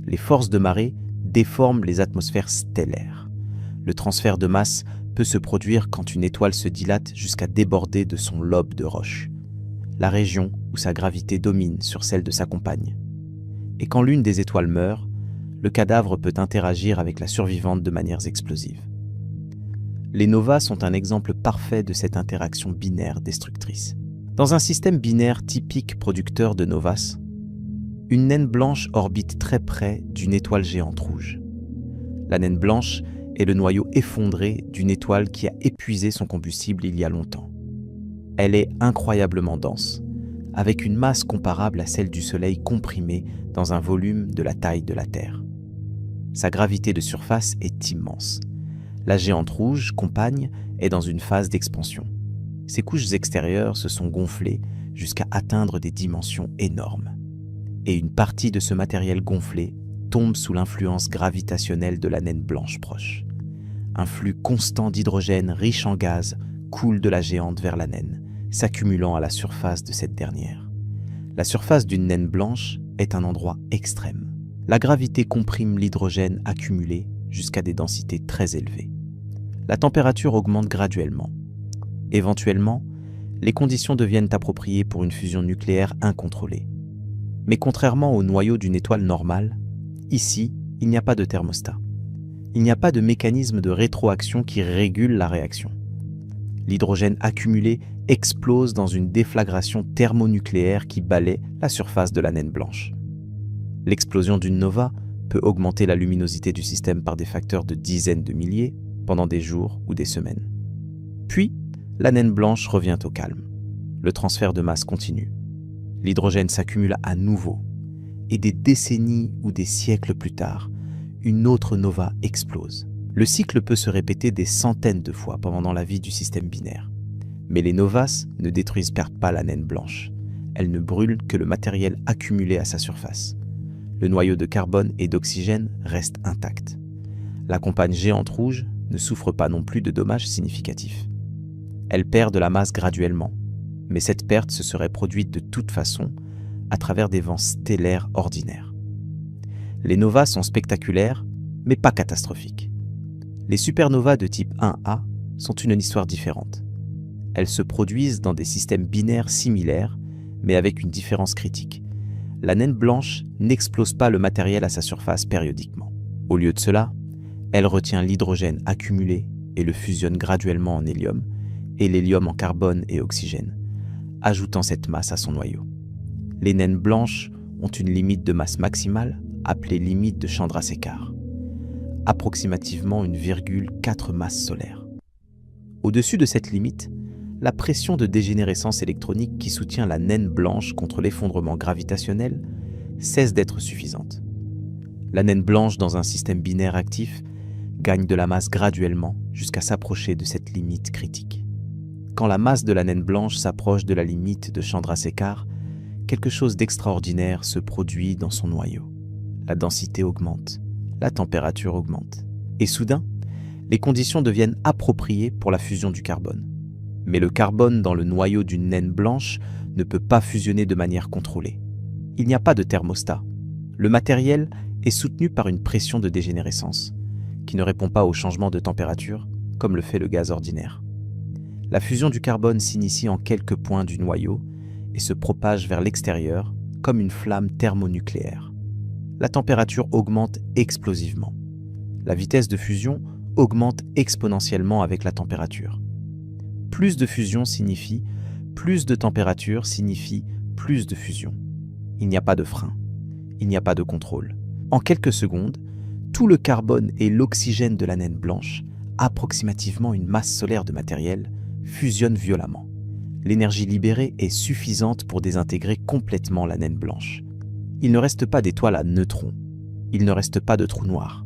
Les forces de marée déforment les atmosphères stellaires. Le transfert de masse peut se produire quand une étoile se dilate jusqu'à déborder de son lobe de roche, la région où sa gravité domine sur celle de sa compagne. Et quand l'une des étoiles meurt, le cadavre peut interagir avec la survivante de manières explosives. Les novas sont un exemple parfait de cette interaction binaire destructrice. Dans un système binaire typique producteur de novas, une naine blanche orbite très près d'une étoile géante rouge. La naine blanche est le noyau effondré d'une étoile qui a épuisé son combustible il y a longtemps. Elle est incroyablement dense, avec une masse comparable à celle du Soleil comprimée dans un volume de la taille de la Terre. Sa gravité de surface est immense. La géante rouge, compagne, est dans une phase d'expansion. Ses couches extérieures se sont gonflées jusqu'à atteindre des dimensions énormes. Et une partie de ce matériel gonflé tombe sous l'influence gravitationnelle de la naine blanche proche. Un flux constant d'hydrogène riche en gaz coule de la géante vers la naine, s'accumulant à la surface de cette dernière. La surface d'une naine blanche est un endroit extrême. La gravité comprime l'hydrogène accumulé jusqu'à des densités très élevées. La température augmente graduellement. Éventuellement, les conditions deviennent appropriées pour une fusion nucléaire incontrôlée. Mais contrairement au noyau d'une étoile normale, ici, il n'y a pas de thermostat. Il n'y a pas de mécanisme de rétroaction qui régule la réaction. L'hydrogène accumulé explose dans une déflagration thermonucléaire qui balaie la surface de la naine blanche. L'explosion d'une nova peut augmenter la luminosité du système par des facteurs de dizaines de milliers pendant des jours ou des semaines. Puis, la naine blanche revient au calme. Le transfert de masse continue. L'hydrogène s'accumule à nouveau. Et des décennies ou des siècles plus tard, une autre nova explose. Le cycle peut se répéter des centaines de fois pendant la vie du système binaire. Mais les novas ne détruisent pas la naine blanche. Elles ne brûlent que le matériel accumulé à sa surface. Le noyau de carbone et d'oxygène reste intact. La compagne géante rouge ne souffre pas non plus de dommages significatifs. Elle perd de la masse graduellement, mais cette perte se serait produite de toute façon à travers des vents stellaires ordinaires. Les novas sont spectaculaires, mais pas catastrophiques. Les supernovas de type 1A sont une histoire différente. Elles se produisent dans des systèmes binaires similaires, mais avec une différence critique. La naine blanche n'explose pas le matériel à sa surface périodiquement. Au lieu de cela, elle retient l'hydrogène accumulé et le fusionne graduellement en hélium, et l'hélium en carbone et oxygène, ajoutant cette masse à son noyau. Les naines blanches ont une limite de masse maximale, appelée limite de Chandrasekhar, approximativement 1,4 masses solaires. Au-dessus de cette limite, la pression de dégénérescence électronique qui soutient la naine blanche contre l'effondrement gravitationnel cesse d'être suffisante. La naine blanche dans un système binaire actif gagne de la masse graduellement jusqu'à s'approcher de cette limite critique. Quand la masse de la naine blanche s'approche de la limite de Chandrasekhar, quelque chose d'extraordinaire se produit dans son noyau. La densité augmente, la température augmente. Et soudain, les conditions deviennent appropriées pour la fusion du carbone. Mais le carbone dans le noyau d'une naine blanche ne peut pas fusionner de manière contrôlée. Il n'y a pas de thermostat. Le matériel est soutenu par une pression de dégénérescence, qui ne répond pas au changement de température, comme le fait le gaz ordinaire. La fusion du carbone s'initie en quelques points du noyau et se propage vers l'extérieur comme une flamme thermonucléaire. La température augmente explosivement. La vitesse de fusion augmente exponentiellement avec la température. Plus de fusion signifie plus de température signifie plus de fusion. Il n'y a pas de frein, il n'y a pas de contrôle. En quelques secondes, tout le carbone et l'oxygène de la naine blanche, approximativement une masse solaire de matériel, fusionnent violemment. L'énergie libérée est suffisante pour désintégrer complètement la naine blanche. Il ne reste pas d'étoile à neutrons. Il ne reste pas de trou noir.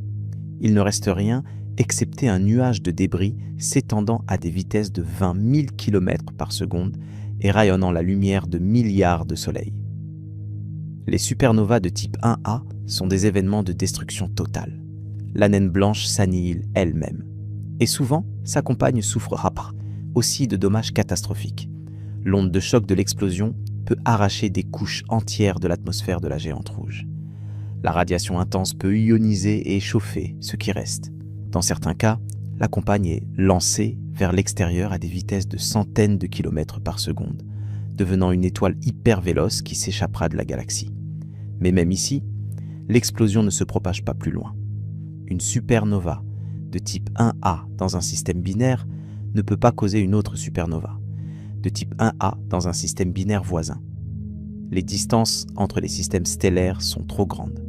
Il ne reste rien excepté un nuage de débris s'étendant à des vitesses de 20 000 km par seconde et rayonnant la lumière de milliards de soleils. Les supernovas de type 1A sont des événements de destruction totale. La naine blanche s'annihile elle-même. Et souvent, sa compagne souffrira pas, aussi de dommages catastrophiques. L'onde de choc de l'explosion peut arracher des couches entières de l'atmosphère de la géante rouge. La radiation intense peut ioniser et échauffer ce qui reste. Dans certains cas, la compagne est lancée vers l'extérieur à des vitesses de centaines de kilomètres par seconde, devenant une étoile hyper véloce qui s'échappera de la galaxie. Mais même ici, l'explosion ne se propage pas plus loin. Une supernova de type 1A dans un système binaire ne peut pas causer une autre supernova de type 1A dans un système binaire voisin. Les distances entre les systèmes stellaires sont trop grandes.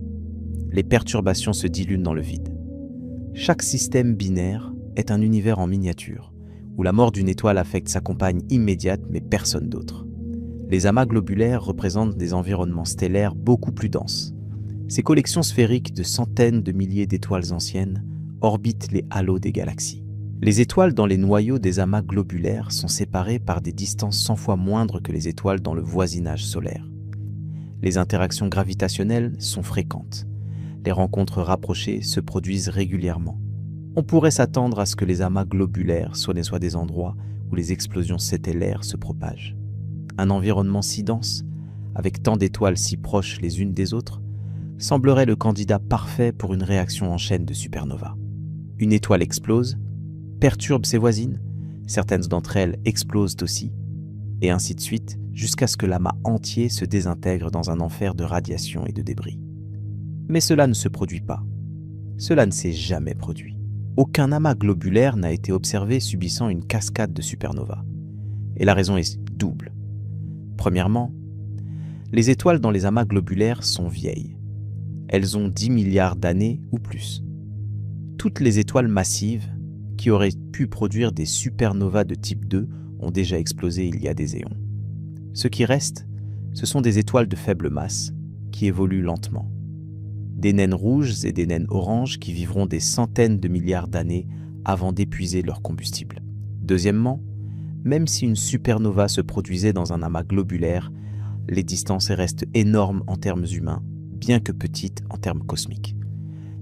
Les perturbations se diluent dans le vide. Chaque système binaire est un univers en miniature, où la mort d'une étoile affecte sa compagne immédiate mais personne d'autre. Les amas globulaires représentent des environnements stellaires beaucoup plus denses. Ces collections sphériques de centaines de milliers d'étoiles anciennes orbitent les halos des galaxies. Les étoiles dans les noyaux des amas globulaires sont séparées par des distances 100 fois moindres que les étoiles dans le voisinage solaire. Les interactions gravitationnelles sont fréquentes. Les rencontres rapprochées se produisent régulièrement. On pourrait s'attendre à ce que les amas globulaires soient des endroits où les explosions stellaires se propagent. Un environnement si dense, avec tant d'étoiles si proches les unes des autres, semblerait le candidat parfait pour une réaction en chaîne de supernova. Une étoile explose, perturbe ses voisines, certaines d'entre elles explosent aussi, et ainsi de suite, jusqu'à ce que l'amas entier se désintègre dans un enfer de radiation et de débris. Mais cela ne se produit pas. Cela ne s'est jamais produit. Aucun amas globulaire n'a été observé subissant une cascade de supernovas. Et la raison est double. Premièrement, les étoiles dans les amas globulaires sont vieilles. Elles ont 10 milliards d'années ou plus. Toutes les étoiles massives qui auraient pu produire des supernovas de type 2 ont déjà explosé il y a des éons. Ce qui reste, ce sont des étoiles de faible masse qui évoluent lentement. Des naines rouges et des naines oranges qui vivront des centaines de milliards d'années avant d'épuiser leur combustible. Deuxièmement, même si une supernova se produisait dans un amas globulaire, les distances restent énormes en termes humains, bien que petites en termes cosmiques.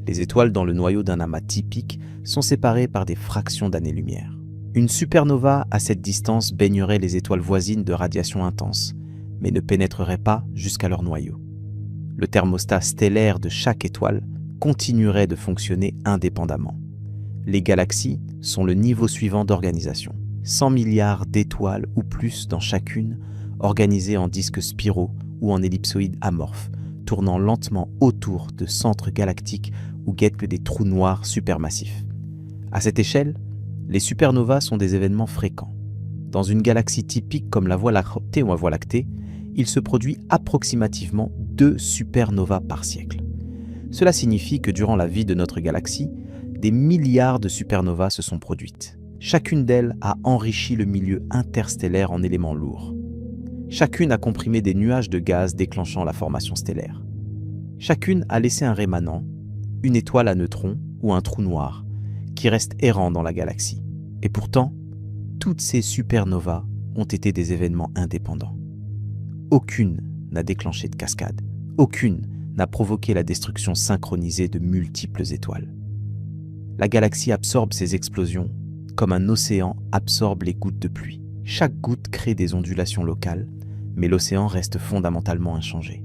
Les étoiles dans le noyau d'un amas typique sont séparées par des fractions d'années-lumière. Une supernova à cette distance baignerait les étoiles voisines de radiation intense, mais ne pénétrerait pas jusqu'à leur noyau. Le thermostat stellaire de chaque étoile continuerait de fonctionner indépendamment. Les galaxies sont le niveau suivant d'organisation. 100 milliards d'étoiles ou plus dans chacune, organisées en disques spiraux ou en ellipsoïdes amorphes, tournant lentement autour de centres galactiques où guettent des trous noirs supermassifs. À cette échelle, les supernovas sont des événements fréquents. Dans une galaxie typique comme la Voie lactée ou la Voie lactée, il se produit approximativement 2 supernovas par siècle. Cela signifie que durant la vie de notre galaxie, des milliards de supernovas se sont produites. Chacune d'elles a enrichi le milieu interstellaire en éléments lourds. Chacune a comprimé des nuages de gaz déclenchant la formation stellaire. Chacune a laissé un rémanent, une étoile à neutrons ou un trou noir, qui reste errant dans la galaxie. Et pourtant, toutes ces supernovas ont été des événements indépendants. Aucune n'a déclenché de cascade. Aucune n'a provoqué la destruction synchronisée de multiples étoiles. La galaxie absorbe ces explosions comme un océan absorbe les gouttes de pluie. Chaque goutte crée des ondulations locales, mais l'océan reste fondamentalement inchangé.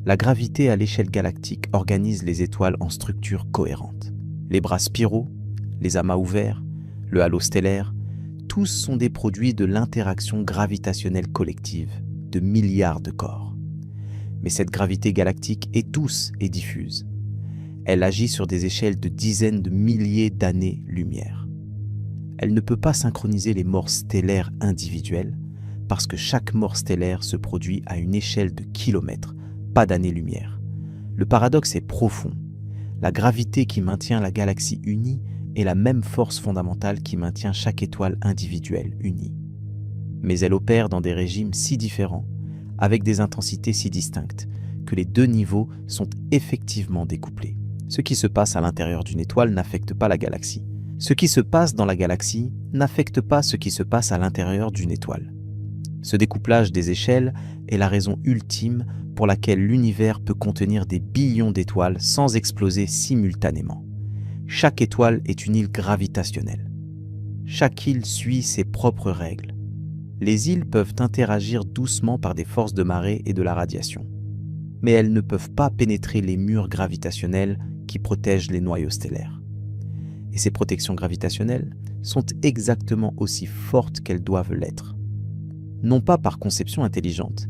La gravité à l'échelle galactique organise les étoiles en structures cohérentes. Les bras spiraux, les amas ouverts, le halo stellaire, tous sont des produits de l'interaction gravitationnelle collective de milliards de corps. Mais cette gravité galactique est douce et diffuse. Elle agit sur des échelles de dizaines de milliers d'années-lumière. Elle ne peut pas synchroniser les morts stellaires individuelles parce que chaque mort stellaire se produit à une échelle de kilomètres, pas d'années-lumière. Le paradoxe est profond. La gravité qui maintient la galaxie unie est la même force fondamentale qui maintient chaque étoile individuelle unie. Mais elle opère dans des régimes si différents, avec des intensités si distinctes, que les deux niveaux sont effectivement découplés. Ce qui se passe à l'intérieur d'une étoile n'affecte pas la galaxie. Ce qui se passe dans la galaxie n'affecte pas ce qui se passe à l'intérieur d'une étoile. Ce découplage des échelles est la raison ultime pour laquelle l'univers peut contenir des billions d'étoiles sans exploser simultanément. Chaque étoile est une île gravitationnelle. Chaque île suit ses propres règles. Les îles peuvent interagir doucement par des forces de marée et de la radiation, mais elles ne peuvent pas pénétrer les murs gravitationnels qui protègent les noyaux stellaires. Et ces protections gravitationnelles sont exactement aussi fortes qu'elles doivent l'être. Non pas par conception intelligente,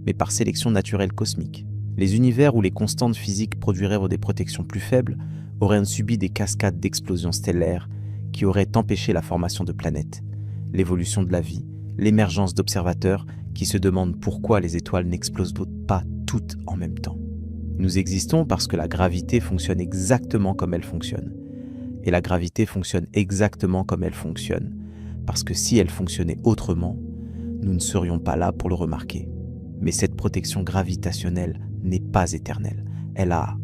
mais par sélection naturelle cosmique. Les univers où les constantes physiques produiraient des protections plus faibles auraient subi des cascades d'explosions stellaires qui auraient empêché la formation de planètes, l'évolution de la vie, l'émergence d'observateurs qui se demandent pourquoi les étoiles n'explosent pas toutes en même temps. Nous existons parce que la gravité fonctionne exactement comme elle fonctionne. Et la gravité fonctionne exactement comme elle fonctionne, parce que si elle fonctionnait autrement, nous ne serions pas là pour le remarquer. Mais cette protection gravitationnelle n'est pas éternelle. Elle a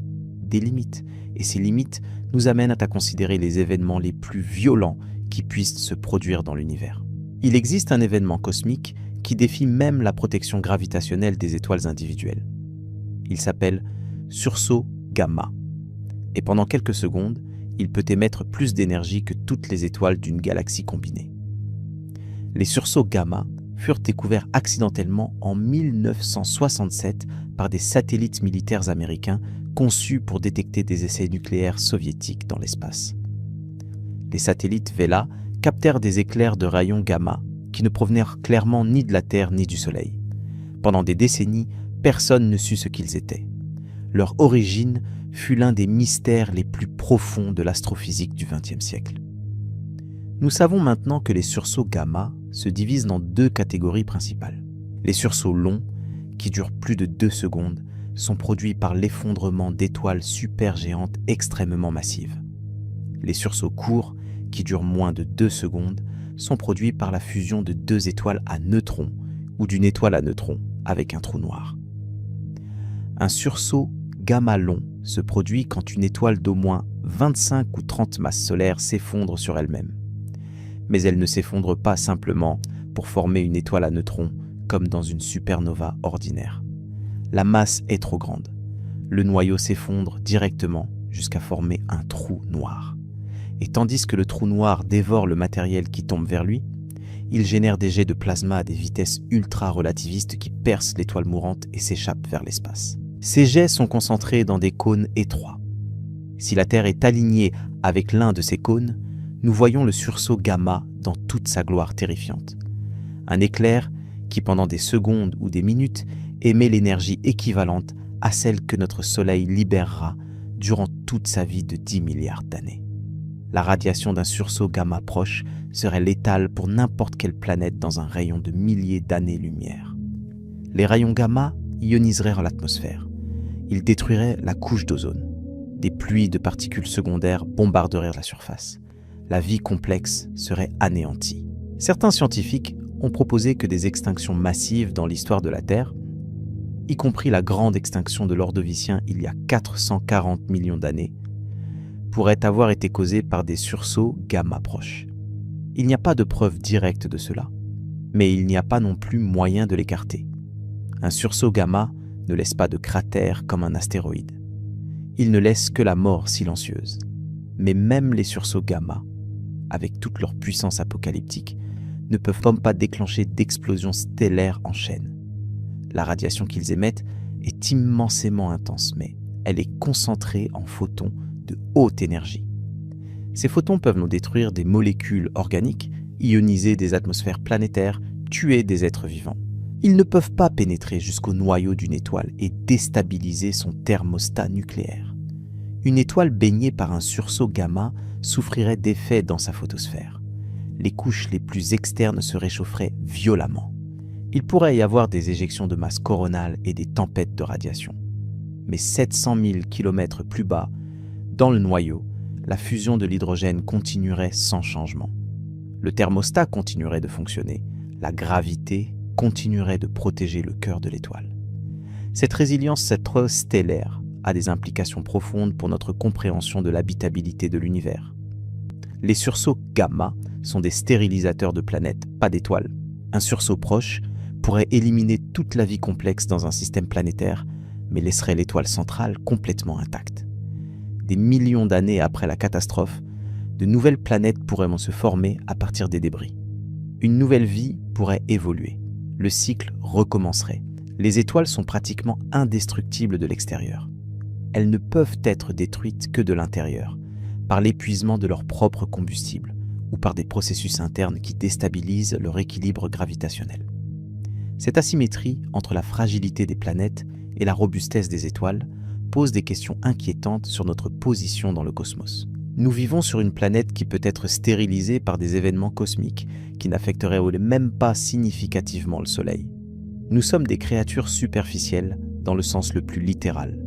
des limites, et ces limites nous amènent à considérer les événements les plus violents qui puissent se produire dans l'univers. Il existe un événement cosmique qui défie même la protection gravitationnelle des étoiles individuelles. Il s'appelle sursaut gamma. Et pendant quelques secondes, il peut émettre plus d'énergie que toutes les étoiles d'une galaxie combinée. Les sursauts gamma furent découverts accidentellement en 1967 par des satellites militaires américains conçus pour détecter des essais nucléaires soviétiques dans l'espace. Les satellites Vela captèrent des éclairs de rayons gamma qui ne provenaient clairement ni de la Terre ni du Soleil. Pendant des décennies, personne ne sut ce qu'ils étaient. Leur origine fut l'un des mystères les plus profonds de l'astrophysique du XXe siècle. Nous savons maintenant que les sursauts gamma se divisent dans deux catégories principales. Les sursauts longs, qui durent plus de 2 secondes, sont produits par l'effondrement d'étoiles supergéantes extrêmement massives. Les sursauts courts, qui durent moins de 2 secondes, sont produits par la fusion de 2 étoiles à neutrons ou d'une étoile à neutrons avec un trou noir. Un sursaut gamma long se produit quand une étoile d'au moins 25 ou 30 masses solaires s'effondre sur elle-même. Mais elle ne s'effondre pas simplement pour former une étoile à neutrons comme dans une supernova ordinaire. La masse est trop grande. Le noyau s'effondre directement jusqu'à former un trou noir. Et tandis que le trou noir dévore le matériel qui tombe vers lui, il génère des jets de plasma à des vitesses ultra-relativistes qui percent l'étoile mourante et s'échappent vers l'espace. Ces jets sont concentrés dans des cônes étroits. Si la Terre est alignée avec l'un de ces cônes, nous voyons le sursaut gamma dans toute sa gloire terrifiante. Un éclair qui, pendant des secondes ou des minutes, émet l'énergie équivalente à celle que notre Soleil libérera durant toute sa vie de 10 milliards d'années. La radiation d'un sursaut gamma proche serait létale pour n'importe quelle planète dans un rayon de milliers d'années-lumière. Les rayons gamma ioniseraient l'atmosphère. Ils détruiraient la couche d'ozone. Des pluies de particules secondaires bombarderaient la surface. la vie complexe serait anéantie. Certains scientifiques ont proposé que des extinctions massives dans l'histoire de la Terre, y compris la grande extinction de l'Ordovicien il y a 440 millions d'années, pourraient avoir été causées par des sursauts gamma proches. Il n'y a pas de preuve directe de cela, mais il n'y a pas non plus moyen de l'écarter. Un sursaut gamma ne laisse pas de cratère comme un astéroïde. Il ne laisse que la mort silencieuse. Mais même les sursauts gamma, avec toute leur puissance apocalyptique, ne peuvent pas déclencher d'explosions stellaires en chaîne. La radiation qu'ils émettent est immensément intense, mais elle est concentrée en photons de haute énergie. Ces photons peuvent nous détruire des molécules organiques, ioniser des atmosphères planétaires, tuer des êtres vivants. Ils ne peuvent pas pénétrer jusqu'au noyau d'une étoile et déstabiliser son thermostat nucléaire. Une étoile baignée par un sursaut gamma souffrirait d'effets dans sa photosphère. Les couches les plus externes se réchaufferaient violemment. Il pourrait y avoir des éjections de masse coronale et des tempêtes de radiation. Mais 700 000 km plus bas, dans le noyau, la fusion de l'hydrogène continuerait sans changement. Le thermostat continuerait de fonctionner, la gravité continuerait de protéger le cœur de l'étoile. Cette résilience stellaire a des implications profondes pour notre compréhension de l'habitabilité de l'univers. Les sursauts gamma sont des stérilisateurs de planètes, pas d'étoiles. Un sursaut proche pourrait éliminer toute la vie complexe dans un système planétaire, mais laisserait l'étoile centrale complètement intacte. Des millions d'années après la catastrophe, de nouvelles planètes pourraient se former à partir des débris. Une nouvelle vie pourrait évoluer. Le cycle recommencerait. Les étoiles sont pratiquement indestructibles de l'extérieur. Elles ne peuvent être détruites que de l'intérieur, par l'épuisement de leur propre combustible ou par des processus internes qui déstabilisent leur équilibre gravitationnel. Cette asymétrie entre la fragilité des planètes et la robustesse des étoiles pose des questions inquiétantes sur notre position dans le cosmos. Nous vivons sur une planète qui peut être stérilisée par des événements cosmiques qui n'affecteraient même pas significativement le Soleil. Nous sommes des créatures superficielles dans le sens le plus littéral.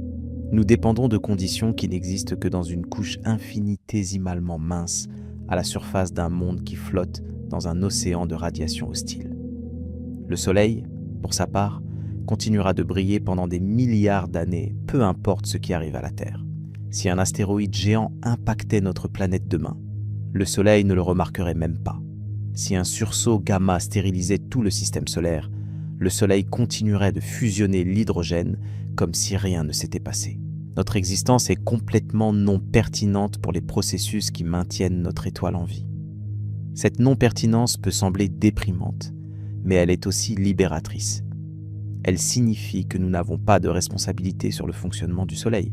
Nous dépendons de conditions qui n'existent que dans une couche infinitésimalement mince à la surface d'un monde qui flotte dans un océan de radiation hostile. Le Soleil, pour sa part, continuera de briller pendant des milliards d'années, peu importe ce qui arrive à la Terre. Si un astéroïde géant impactait notre planète demain, le Soleil ne le remarquerait même pas. Si un sursaut gamma stérilisait tout le système solaire, le Soleil continuerait de fusionner l'hydrogène comme si rien ne s'était passé. Notre existence est complètement non pertinente pour les processus qui maintiennent notre étoile en vie. Cette non-pertinence peut sembler déprimante, mais elle est aussi libératrice. Elle signifie que nous n'avons pas de responsabilité sur le fonctionnement du Soleil.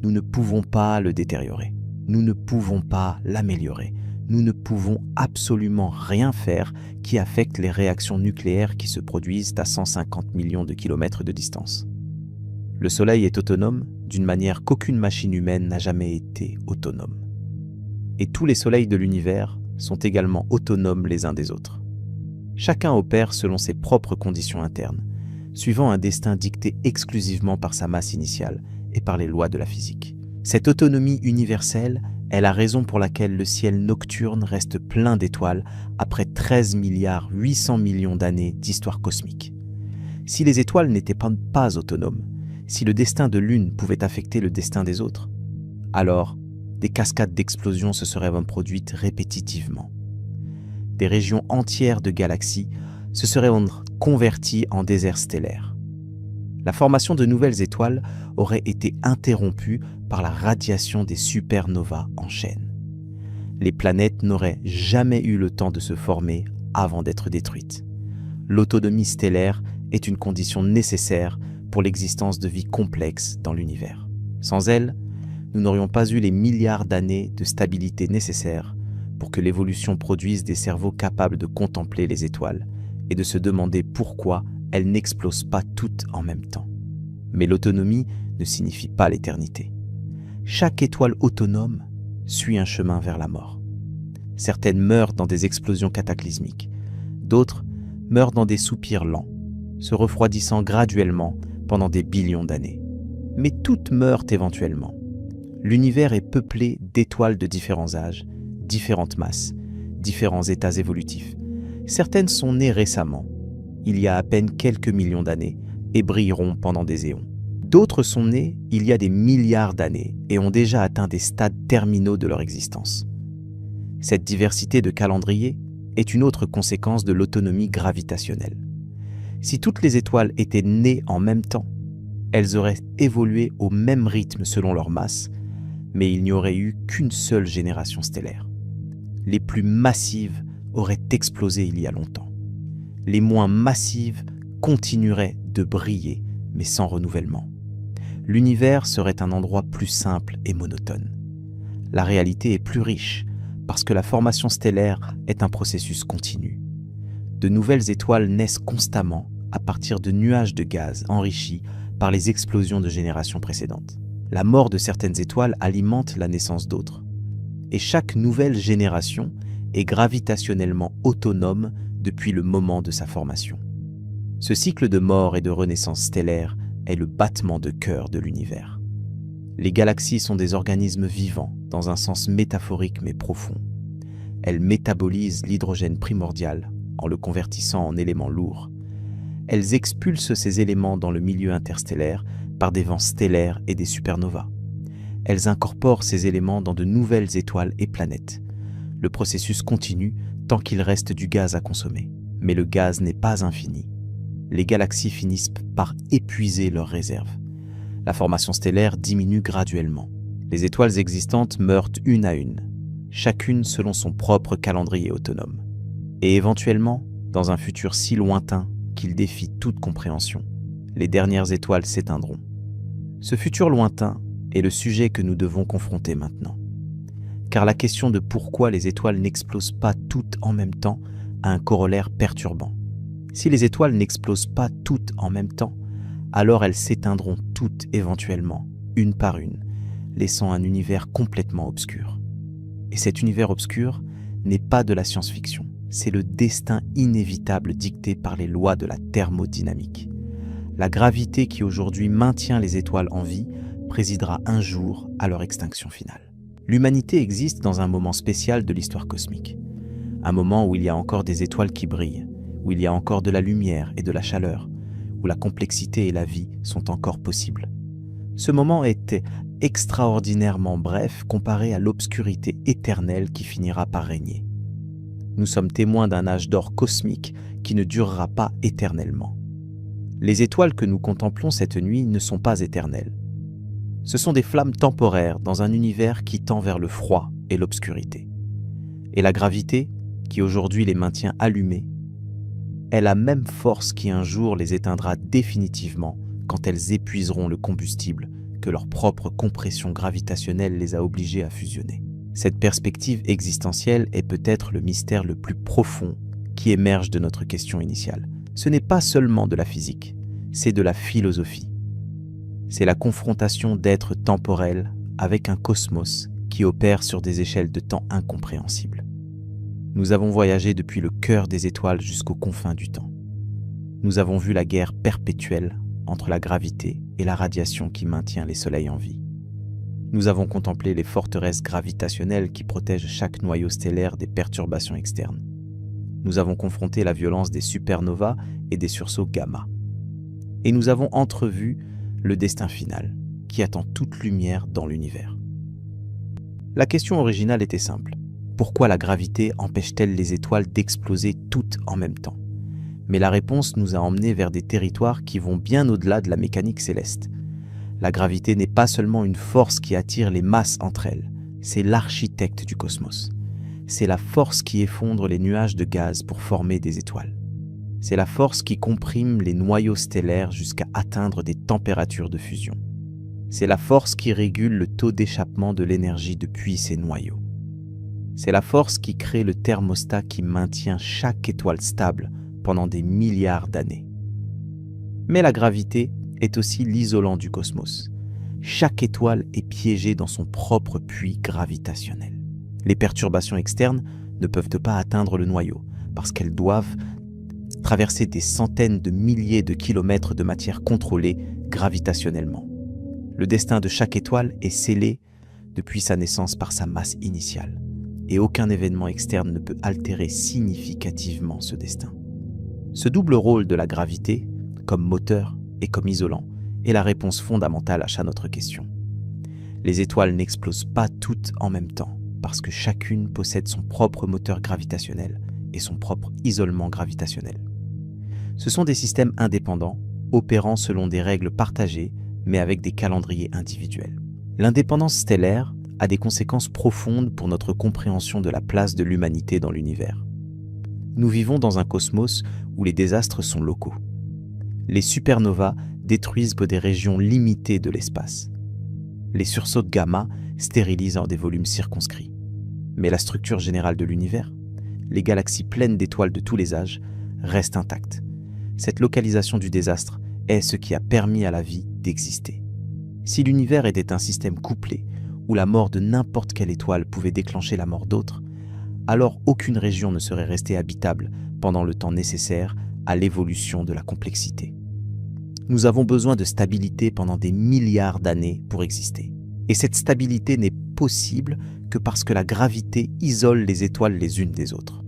Nous ne pouvons pas le détériorer. Nous ne pouvons pas l'améliorer. Nous ne pouvons absolument rien faire qui affecte les réactions nucléaires qui se produisent à 150 millions de kilomètres de distance. Le Soleil est autonome d'une manière qu'aucune machine humaine n'a jamais été autonome. Et tous les soleils de l'univers sont également autonomes les uns des autres. Chacun opère selon ses propres conditions internes, suivant un destin dicté exclusivement par sa masse initiale et par les lois de la physique. Cette autonomie universelle est la raison pour laquelle le ciel nocturne reste plein d'étoiles après 13 milliards 800 millions d'années d'histoire cosmique. Si les étoiles n'étaient pas autonomes, si le destin de l'une pouvait affecter le destin des autres, alors des cascades d'explosions se seraient produites répétitivement. Des régions entières de galaxies se seraient converties en déserts stellaires. La formation de nouvelles étoiles aurait été interrompue par la radiation des supernovas en chaîne. Les planètes n'auraient jamais eu le temps de se former avant d'être détruites. L'autonomie stellaire est une condition nécessaire pour l'existence de vie complexe dans l'univers. Sans elle, nous n'aurions pas eu les milliards d'années de stabilité nécessaires pour que l'évolution produise des cerveaux capables de contempler les étoiles et de se demander pourquoi elles n'explosent pas toutes en même temps. Mais l'autonomie ne signifie pas l'éternité. Chaque étoile autonome suit un chemin vers la mort. Certaines meurent dans des explosions cataclysmiques, d'autres meurent dans des soupirs lents, se refroidissant graduellement pendant des billions d'années. Mais toutes meurent éventuellement. L'univers est peuplé d'étoiles de différents âges, différentes masses, différents états évolutifs. Certaines sont nées récemment, il y a à peine quelques millions d'années, et brilleront pendant des éons. D'autres sont nées il y a des milliards d'années et ont déjà atteint des stades terminaux de leur existence. Cette diversité de calendriers est une autre conséquence de l'autonomie gravitationnelle. Si toutes les étoiles étaient nées en même temps, elles auraient évolué au même rythme selon leur masse, mais il n'y aurait eu qu'une seule génération stellaire. Les plus massives auraient explosé il y a longtemps. Les moins massives continueraient de briller, mais sans renouvellement. L'univers serait un endroit plus simple et monotone. La réalité est plus riche, parce que la formation stellaire est un processus continu. De nouvelles étoiles naissent constamment à partir de nuages de gaz enrichis par les explosions de générations précédentes. La mort de certaines étoiles alimente la naissance d'autres. Et chaque nouvelle génération est gravitationnellement autonome depuis le moment de sa formation. Ce cycle de mort et de renaissance stellaire est le battement de cœur de l'univers. Les galaxies sont des organismes vivants, dans un sens métaphorique mais profond. Elles métabolisent l'hydrogène primordial en le convertissant en éléments lourds. Elles expulsent ces éléments dans le milieu interstellaire par des vents stellaires et des supernovas. Elles incorporent ces éléments dans de nouvelles étoiles et planètes. Le processus continue tant qu'il reste du gaz à consommer. Mais le gaz n'est pas infini. Les galaxies finissent par épuiser leurs réserves. La formation stellaire diminue graduellement. Les étoiles existantes meurent une à une, chacune selon son propre calendrier autonome. Et éventuellement, dans un futur si lointain qu'il défie toute compréhension, les dernières étoiles s'éteindront. Ce futur lointain est le sujet que nous devons confronter maintenant. Car la question de pourquoi les étoiles n'explosent pas toutes en même temps a un corollaire perturbant. Si les étoiles n'explosent pas toutes en même temps, alors elles s'éteindront toutes éventuellement, une par une, laissant un univers complètement obscur. Et cet univers obscur n'est pas de la science-fiction, c'est le destin inévitable dicté par les lois de la thermodynamique. La gravité qui aujourd'hui maintient les étoiles en vie présidera un jour à leur extinction finale. L'humanité existe dans un moment spécial de l'histoire cosmique, un moment où il y a encore des étoiles qui brillent, où il y a encore de la lumière et de la chaleur, où la complexité et la vie sont encore possibles. Ce moment était extraordinairement bref comparé à l'obscurité éternelle qui finira par régner. Nous sommes témoins d'un âge d'or cosmique qui ne durera pas éternellement. Les étoiles que nous contemplons cette nuit ne sont pas éternelles. Ce sont des flammes temporaires dans un univers qui tend vers le froid et l'obscurité. Et la gravité, qui aujourd'hui les maintient allumées, est la même force qui un jour les éteindra définitivement quand elles épuiseront le combustible que leur propre compression gravitationnelle les a obligées à fusionner. Cette perspective existentielle est peut-être le mystère le plus profond qui émerge de notre question initiale. Ce n'est pas seulement de la physique, c'est de la philosophie. C'est la confrontation d'êtres temporels avec un cosmos qui opère sur des échelles de temps incompréhensibles. Nous avons voyagé depuis le cœur des étoiles jusqu'aux confins du temps. Nous avons vu la guerre perpétuelle entre la gravité et la radiation qui maintient les soleils en vie. Nous avons contemplé les forteresses gravitationnelles qui protègent chaque noyau stellaire des perturbations externes. Nous avons confronté la violence des supernovas et des sursauts gamma. Et nous avons entrevu le destin final, qui attend toute lumière dans l'univers. La question originale était simple. Pourquoi la gravité empêche-t-elle les étoiles d'exploser toutes en même temps ? Mais la réponse nous a emmenés vers des territoires qui vont bien au-delà de la mécanique céleste. La gravité n'est pas seulement une force qui attire les masses entre elles, c'est l'architecte du cosmos. C'est la force qui effondre les nuages de gaz pour former des étoiles. C'est la force qui comprime les noyaux stellaires jusqu'à atteindre des températures de fusion. C'est la force qui régule le taux d'échappement de l'énergie depuis ces noyaux. C'est la force qui crée le thermostat qui maintient chaque étoile stable pendant des milliards d'années. Mais la gravité est aussi l'isolant du cosmos. Chaque étoile est piégée dans son propre puits gravitationnel. Les perturbations externes ne peuvent pas atteindre le noyau parce qu'elles doivent traverser des centaines de milliers de kilomètres de matière contrôlée gravitationnellement. Le destin de chaque étoile est scellé depuis sa naissance par sa masse initiale. et aucun événement externe ne peut altérer significativement ce destin. Ce double rôle de la gravité, comme moteur et comme isolant, est la réponse fondamentale à chaque autre question. Les étoiles n'explosent pas toutes en même temps, parce que chacune possède son propre moteur gravitationnel et son propre isolement gravitationnel. Ce sont des systèmes indépendants, opérant selon des règles partagées, mais avec des calendriers individuels. L'indépendance stellaire a des conséquences profondes pour notre compréhension de la place de l'humanité dans l'univers. Nous vivons dans un cosmos où les désastres sont locaux. Les supernovas détruisent des régions limitées de l'espace. Les sursauts de gamma stérilisent en des volumes circonscrits. Mais la structure générale de l'univers, les galaxies pleines d'étoiles de tous les âges, reste intacte. Cette localisation du désastre est ce qui a permis à la vie d'exister. Si l'univers était un système couplé, où la mort de n'importe quelle étoile pouvait déclencher la mort d'autres, alors aucune région ne serait restée habitable pendant le temps nécessaire à l'évolution de la complexité. Nous avons besoin de stabilité pendant des milliards d'années pour exister. Et cette stabilité n'est possible que parce que la gravité isole les étoiles les unes des autres.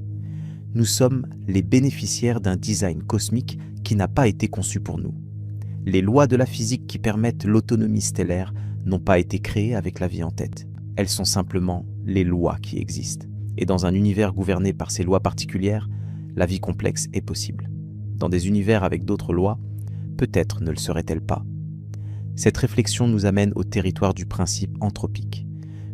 Nous sommes les bénéficiaires d'un design cosmique qui n'a pas été conçu pour nous. Les lois de la physique qui permettent l'autonomie stellaire n'ont pas été créées avec la vie en tête. Elles sont simplement les lois qui existent. Et dans un univers gouverné par ces lois particulières, la vie complexe est possible. Dans des univers avec d'autres lois, peut-être ne le serait-elle pas. Cette réflexion nous amène au territoire du principe anthropique.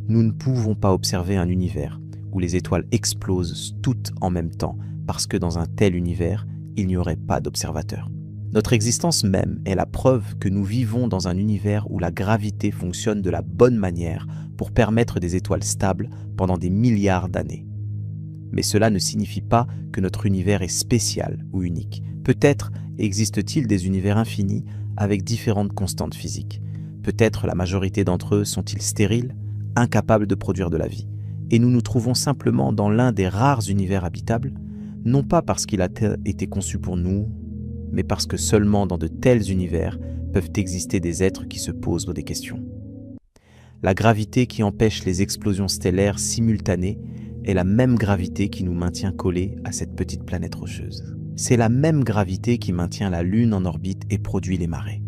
Nous ne pouvons pas observer un univers où les étoiles explosent toutes en même temps parce que dans un tel univers, il n'y aurait pas d'observateurs. Notre existence même est la preuve que nous vivons dans un univers où la gravité fonctionne de la bonne manière pour permettre des étoiles stables pendant des milliards d'années. Mais cela ne signifie pas que notre univers est spécial ou unique. Peut-être existe-t-il des univers infinis avec différentes constantes physiques. Peut-être la majorité d'entre eux sont-ils stériles, incapables de produire de la vie. Et nous nous trouvons simplement dans l'un des rares univers habitables, non pas parce qu'il a été conçu pour nous, mais parce que seulement dans de tels univers peuvent exister des êtres qui se posent des questions. La gravité qui empêche les explosions stellaires simultanées est la même gravité qui nous maintient collés à cette petite planète rocheuse. C'est la même gravité qui maintient la Lune en orbite et produit les marées.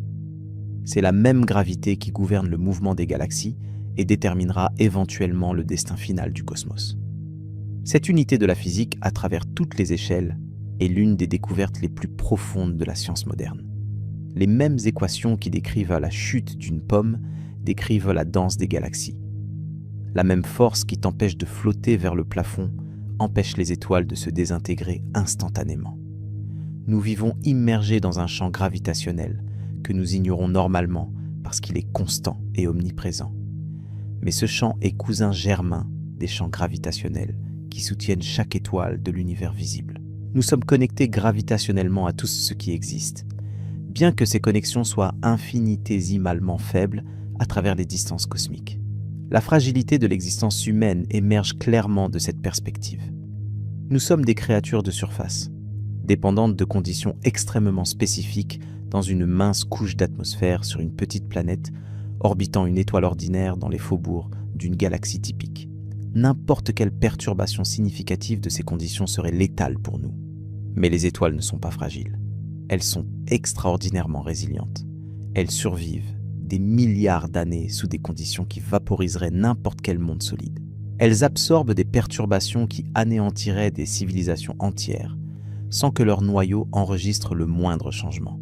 C'est la même gravité qui gouverne le mouvement des galaxies et déterminera éventuellement le destin final du cosmos. Cette unité de la physique, à travers toutes les échelles, est l'une des découvertes les plus profondes de la science moderne. Les mêmes équations qui décrivent la chute d'une pomme décrivent la danse des galaxies. La même force qui t'empêche de flotter vers le plafond empêche les étoiles de se désintégrer instantanément. Nous vivons immergés dans un champ gravitationnel que nous ignorons normalement parce qu'il est constant et omniprésent. Mais ce champ est cousin germain des champs gravitationnels qui soutiennent chaque étoile de l'univers visible. Nous sommes connectés gravitationnellement à tout ce qui existe, bien que ces connexions soient infinitésimalement faibles à travers les distances cosmiques. La fragilité de l'existence humaine émerge clairement de cette perspective. Nous sommes des créatures de surface, dépendantes de conditions extrêmement spécifiques dans une mince couche d'atmosphère sur une petite planète orbitant une étoile ordinaire dans les faubourgs d'une galaxie typique. N'importe quelle perturbation significative de ces conditions serait létale pour nous. Mais les étoiles ne sont pas fragiles. Elles sont extraordinairement résilientes. Elles survivent des milliards d'années sous des conditions qui vaporiseraient n'importe quel monde solide. Elles absorbent des perturbations qui anéantiraient des civilisations entières, sans que leur noyau enregistre le moindre changement.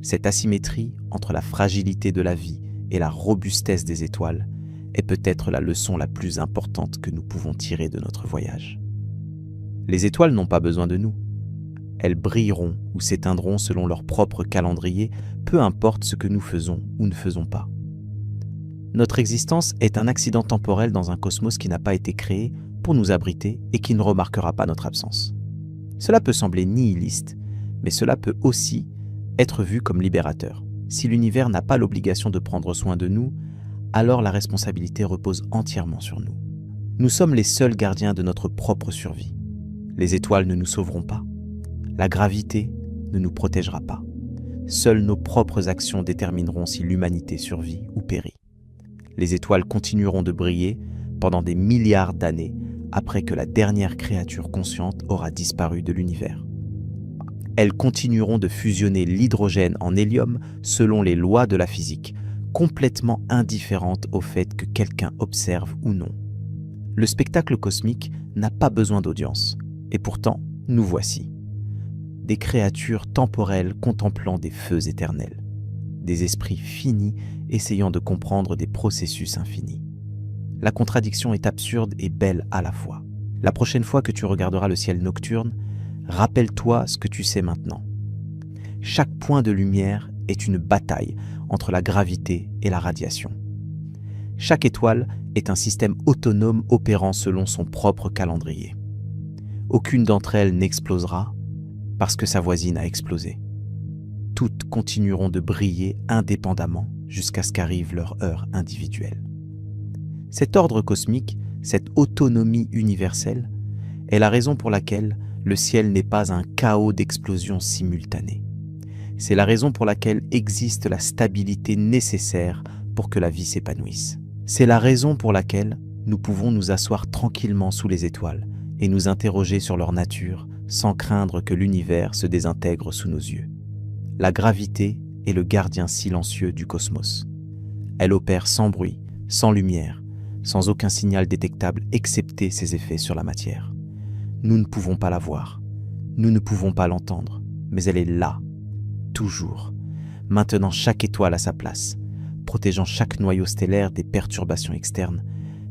Cette asymétrie entre la fragilité de la vie et la robustesse des étoiles est peut-être la leçon la plus importante que nous pouvons tirer de notre voyage. Les étoiles n'ont pas besoin de nous. Elles brilleront ou s'éteindront selon leur propre calendrier, peu importe ce que nous faisons ou ne faisons pas. Notre existence est un accident temporel dans un cosmos qui n'a pas été créé pour nous abriter et qui ne remarquera pas notre absence. Cela peut sembler nihiliste, mais cela peut aussi être vu comme libérateur. Si l'univers n'a pas l'obligation de prendre soin de nous, alors la responsabilité repose entièrement sur nous. Nous sommes les seuls gardiens de notre propre survie. Les étoiles ne nous sauveront pas. La gravité ne nous protégera pas. Seules nos propres actions détermineront si l'humanité survit ou périt. Les étoiles continueront de briller pendant des milliards d'années après que la dernière créature consciente aura disparu de l'univers. Elles continueront de fusionner l'hydrogène en hélium selon les lois de la physique, complètement indifférentes au fait que quelqu'un observe ou non. Le spectacle cosmique n'a pas besoin d'audience, et pourtant, nous voici. Des créatures temporelles contemplant des feux éternels, des esprits finis essayant de comprendre des processus infinis. La contradiction est absurde et belle à la fois. La prochaine fois que tu regarderas le ciel nocturne, rappelle-toi ce que tu sais maintenant. Chaque point de lumière est une bataille entre la gravité et la radiation. Chaque étoile est un système autonome opérant selon son propre calendrier. Aucune d'entre elles n'explosera parce que sa voisine a explosé. Toutes continueront de briller indépendamment jusqu'à ce qu'arrive leur heure individuelle. Cet ordre cosmique, cette autonomie universelle, est la raison pour laquelle le ciel n'est pas un chaos d'explosions simultanées. C'est la raison pour laquelle existe la stabilité nécessaire pour que la vie s'épanouisse. C'est la raison pour laquelle nous pouvons nous asseoir tranquillement sous les étoiles et nous interroger sur leur nature sans craindre que l'univers se désintègre sous nos yeux. La gravité est le gardien silencieux du cosmos. Elle opère sans bruit, sans lumière, sans aucun signal détectable excepté ses effets sur la matière. Nous ne pouvons pas la voir, nous ne pouvons pas l'entendre, mais elle est là, toujours, maintenant chaque étoile à sa place, protégeant chaque noyau stellaire des perturbations externes,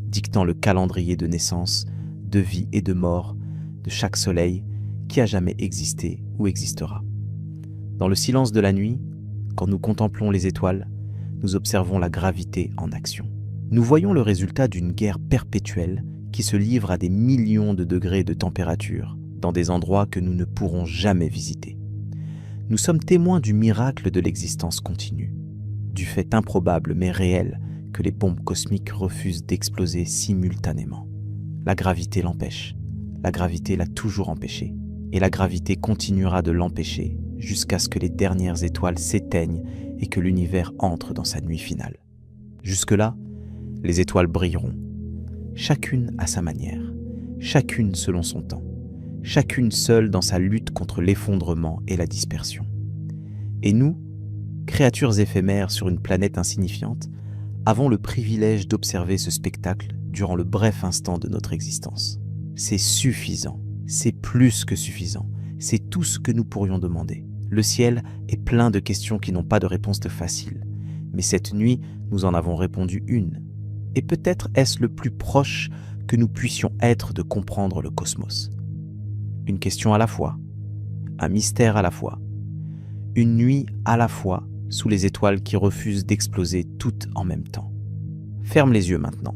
dictant le calendrier de naissance, de vie et de mort de chaque soleil qui a jamais existé ou existera. Dans le silence de la nuit, quand nous contemplons les étoiles, nous observons la gravité en action. Nous voyons le résultat d'une guerre perpétuelle qui se livre à des millions de degrés de température dans des endroits que nous ne pourrons jamais visiter. Nous sommes témoins du miracle de l'existence continue, du fait improbable mais réel que les bombes cosmiques refusent d'exploser simultanément. La gravité l'empêche, la gravité l'a toujours empêché, et la gravité continuera de l'empêcher jusqu'à ce que les dernières étoiles s'éteignent et que l'univers entre dans sa nuit finale. Jusque-là, les étoiles brilleront, chacune à sa manière, chacune selon son temps, chacune seule dans sa lutte contre l'effondrement et la dispersion. Et nous, créatures éphémères sur une planète insignifiante, avons le privilège d'observer ce spectacle durant le bref instant de notre existence. C'est suffisant, c'est plus que suffisant, c'est tout ce que nous pourrions demander. Le ciel est plein de questions qui n'ont pas de réponse facile, mais cette nuit, nous en avons répondu une. Et peut-être est-ce le plus proche que nous puissions être de comprendre le cosmos. Une question à la fois, un mystère à la fois, une nuit à la fois sous les étoiles qui refusent d'exploser toutes en même temps. Ferme les yeux maintenant.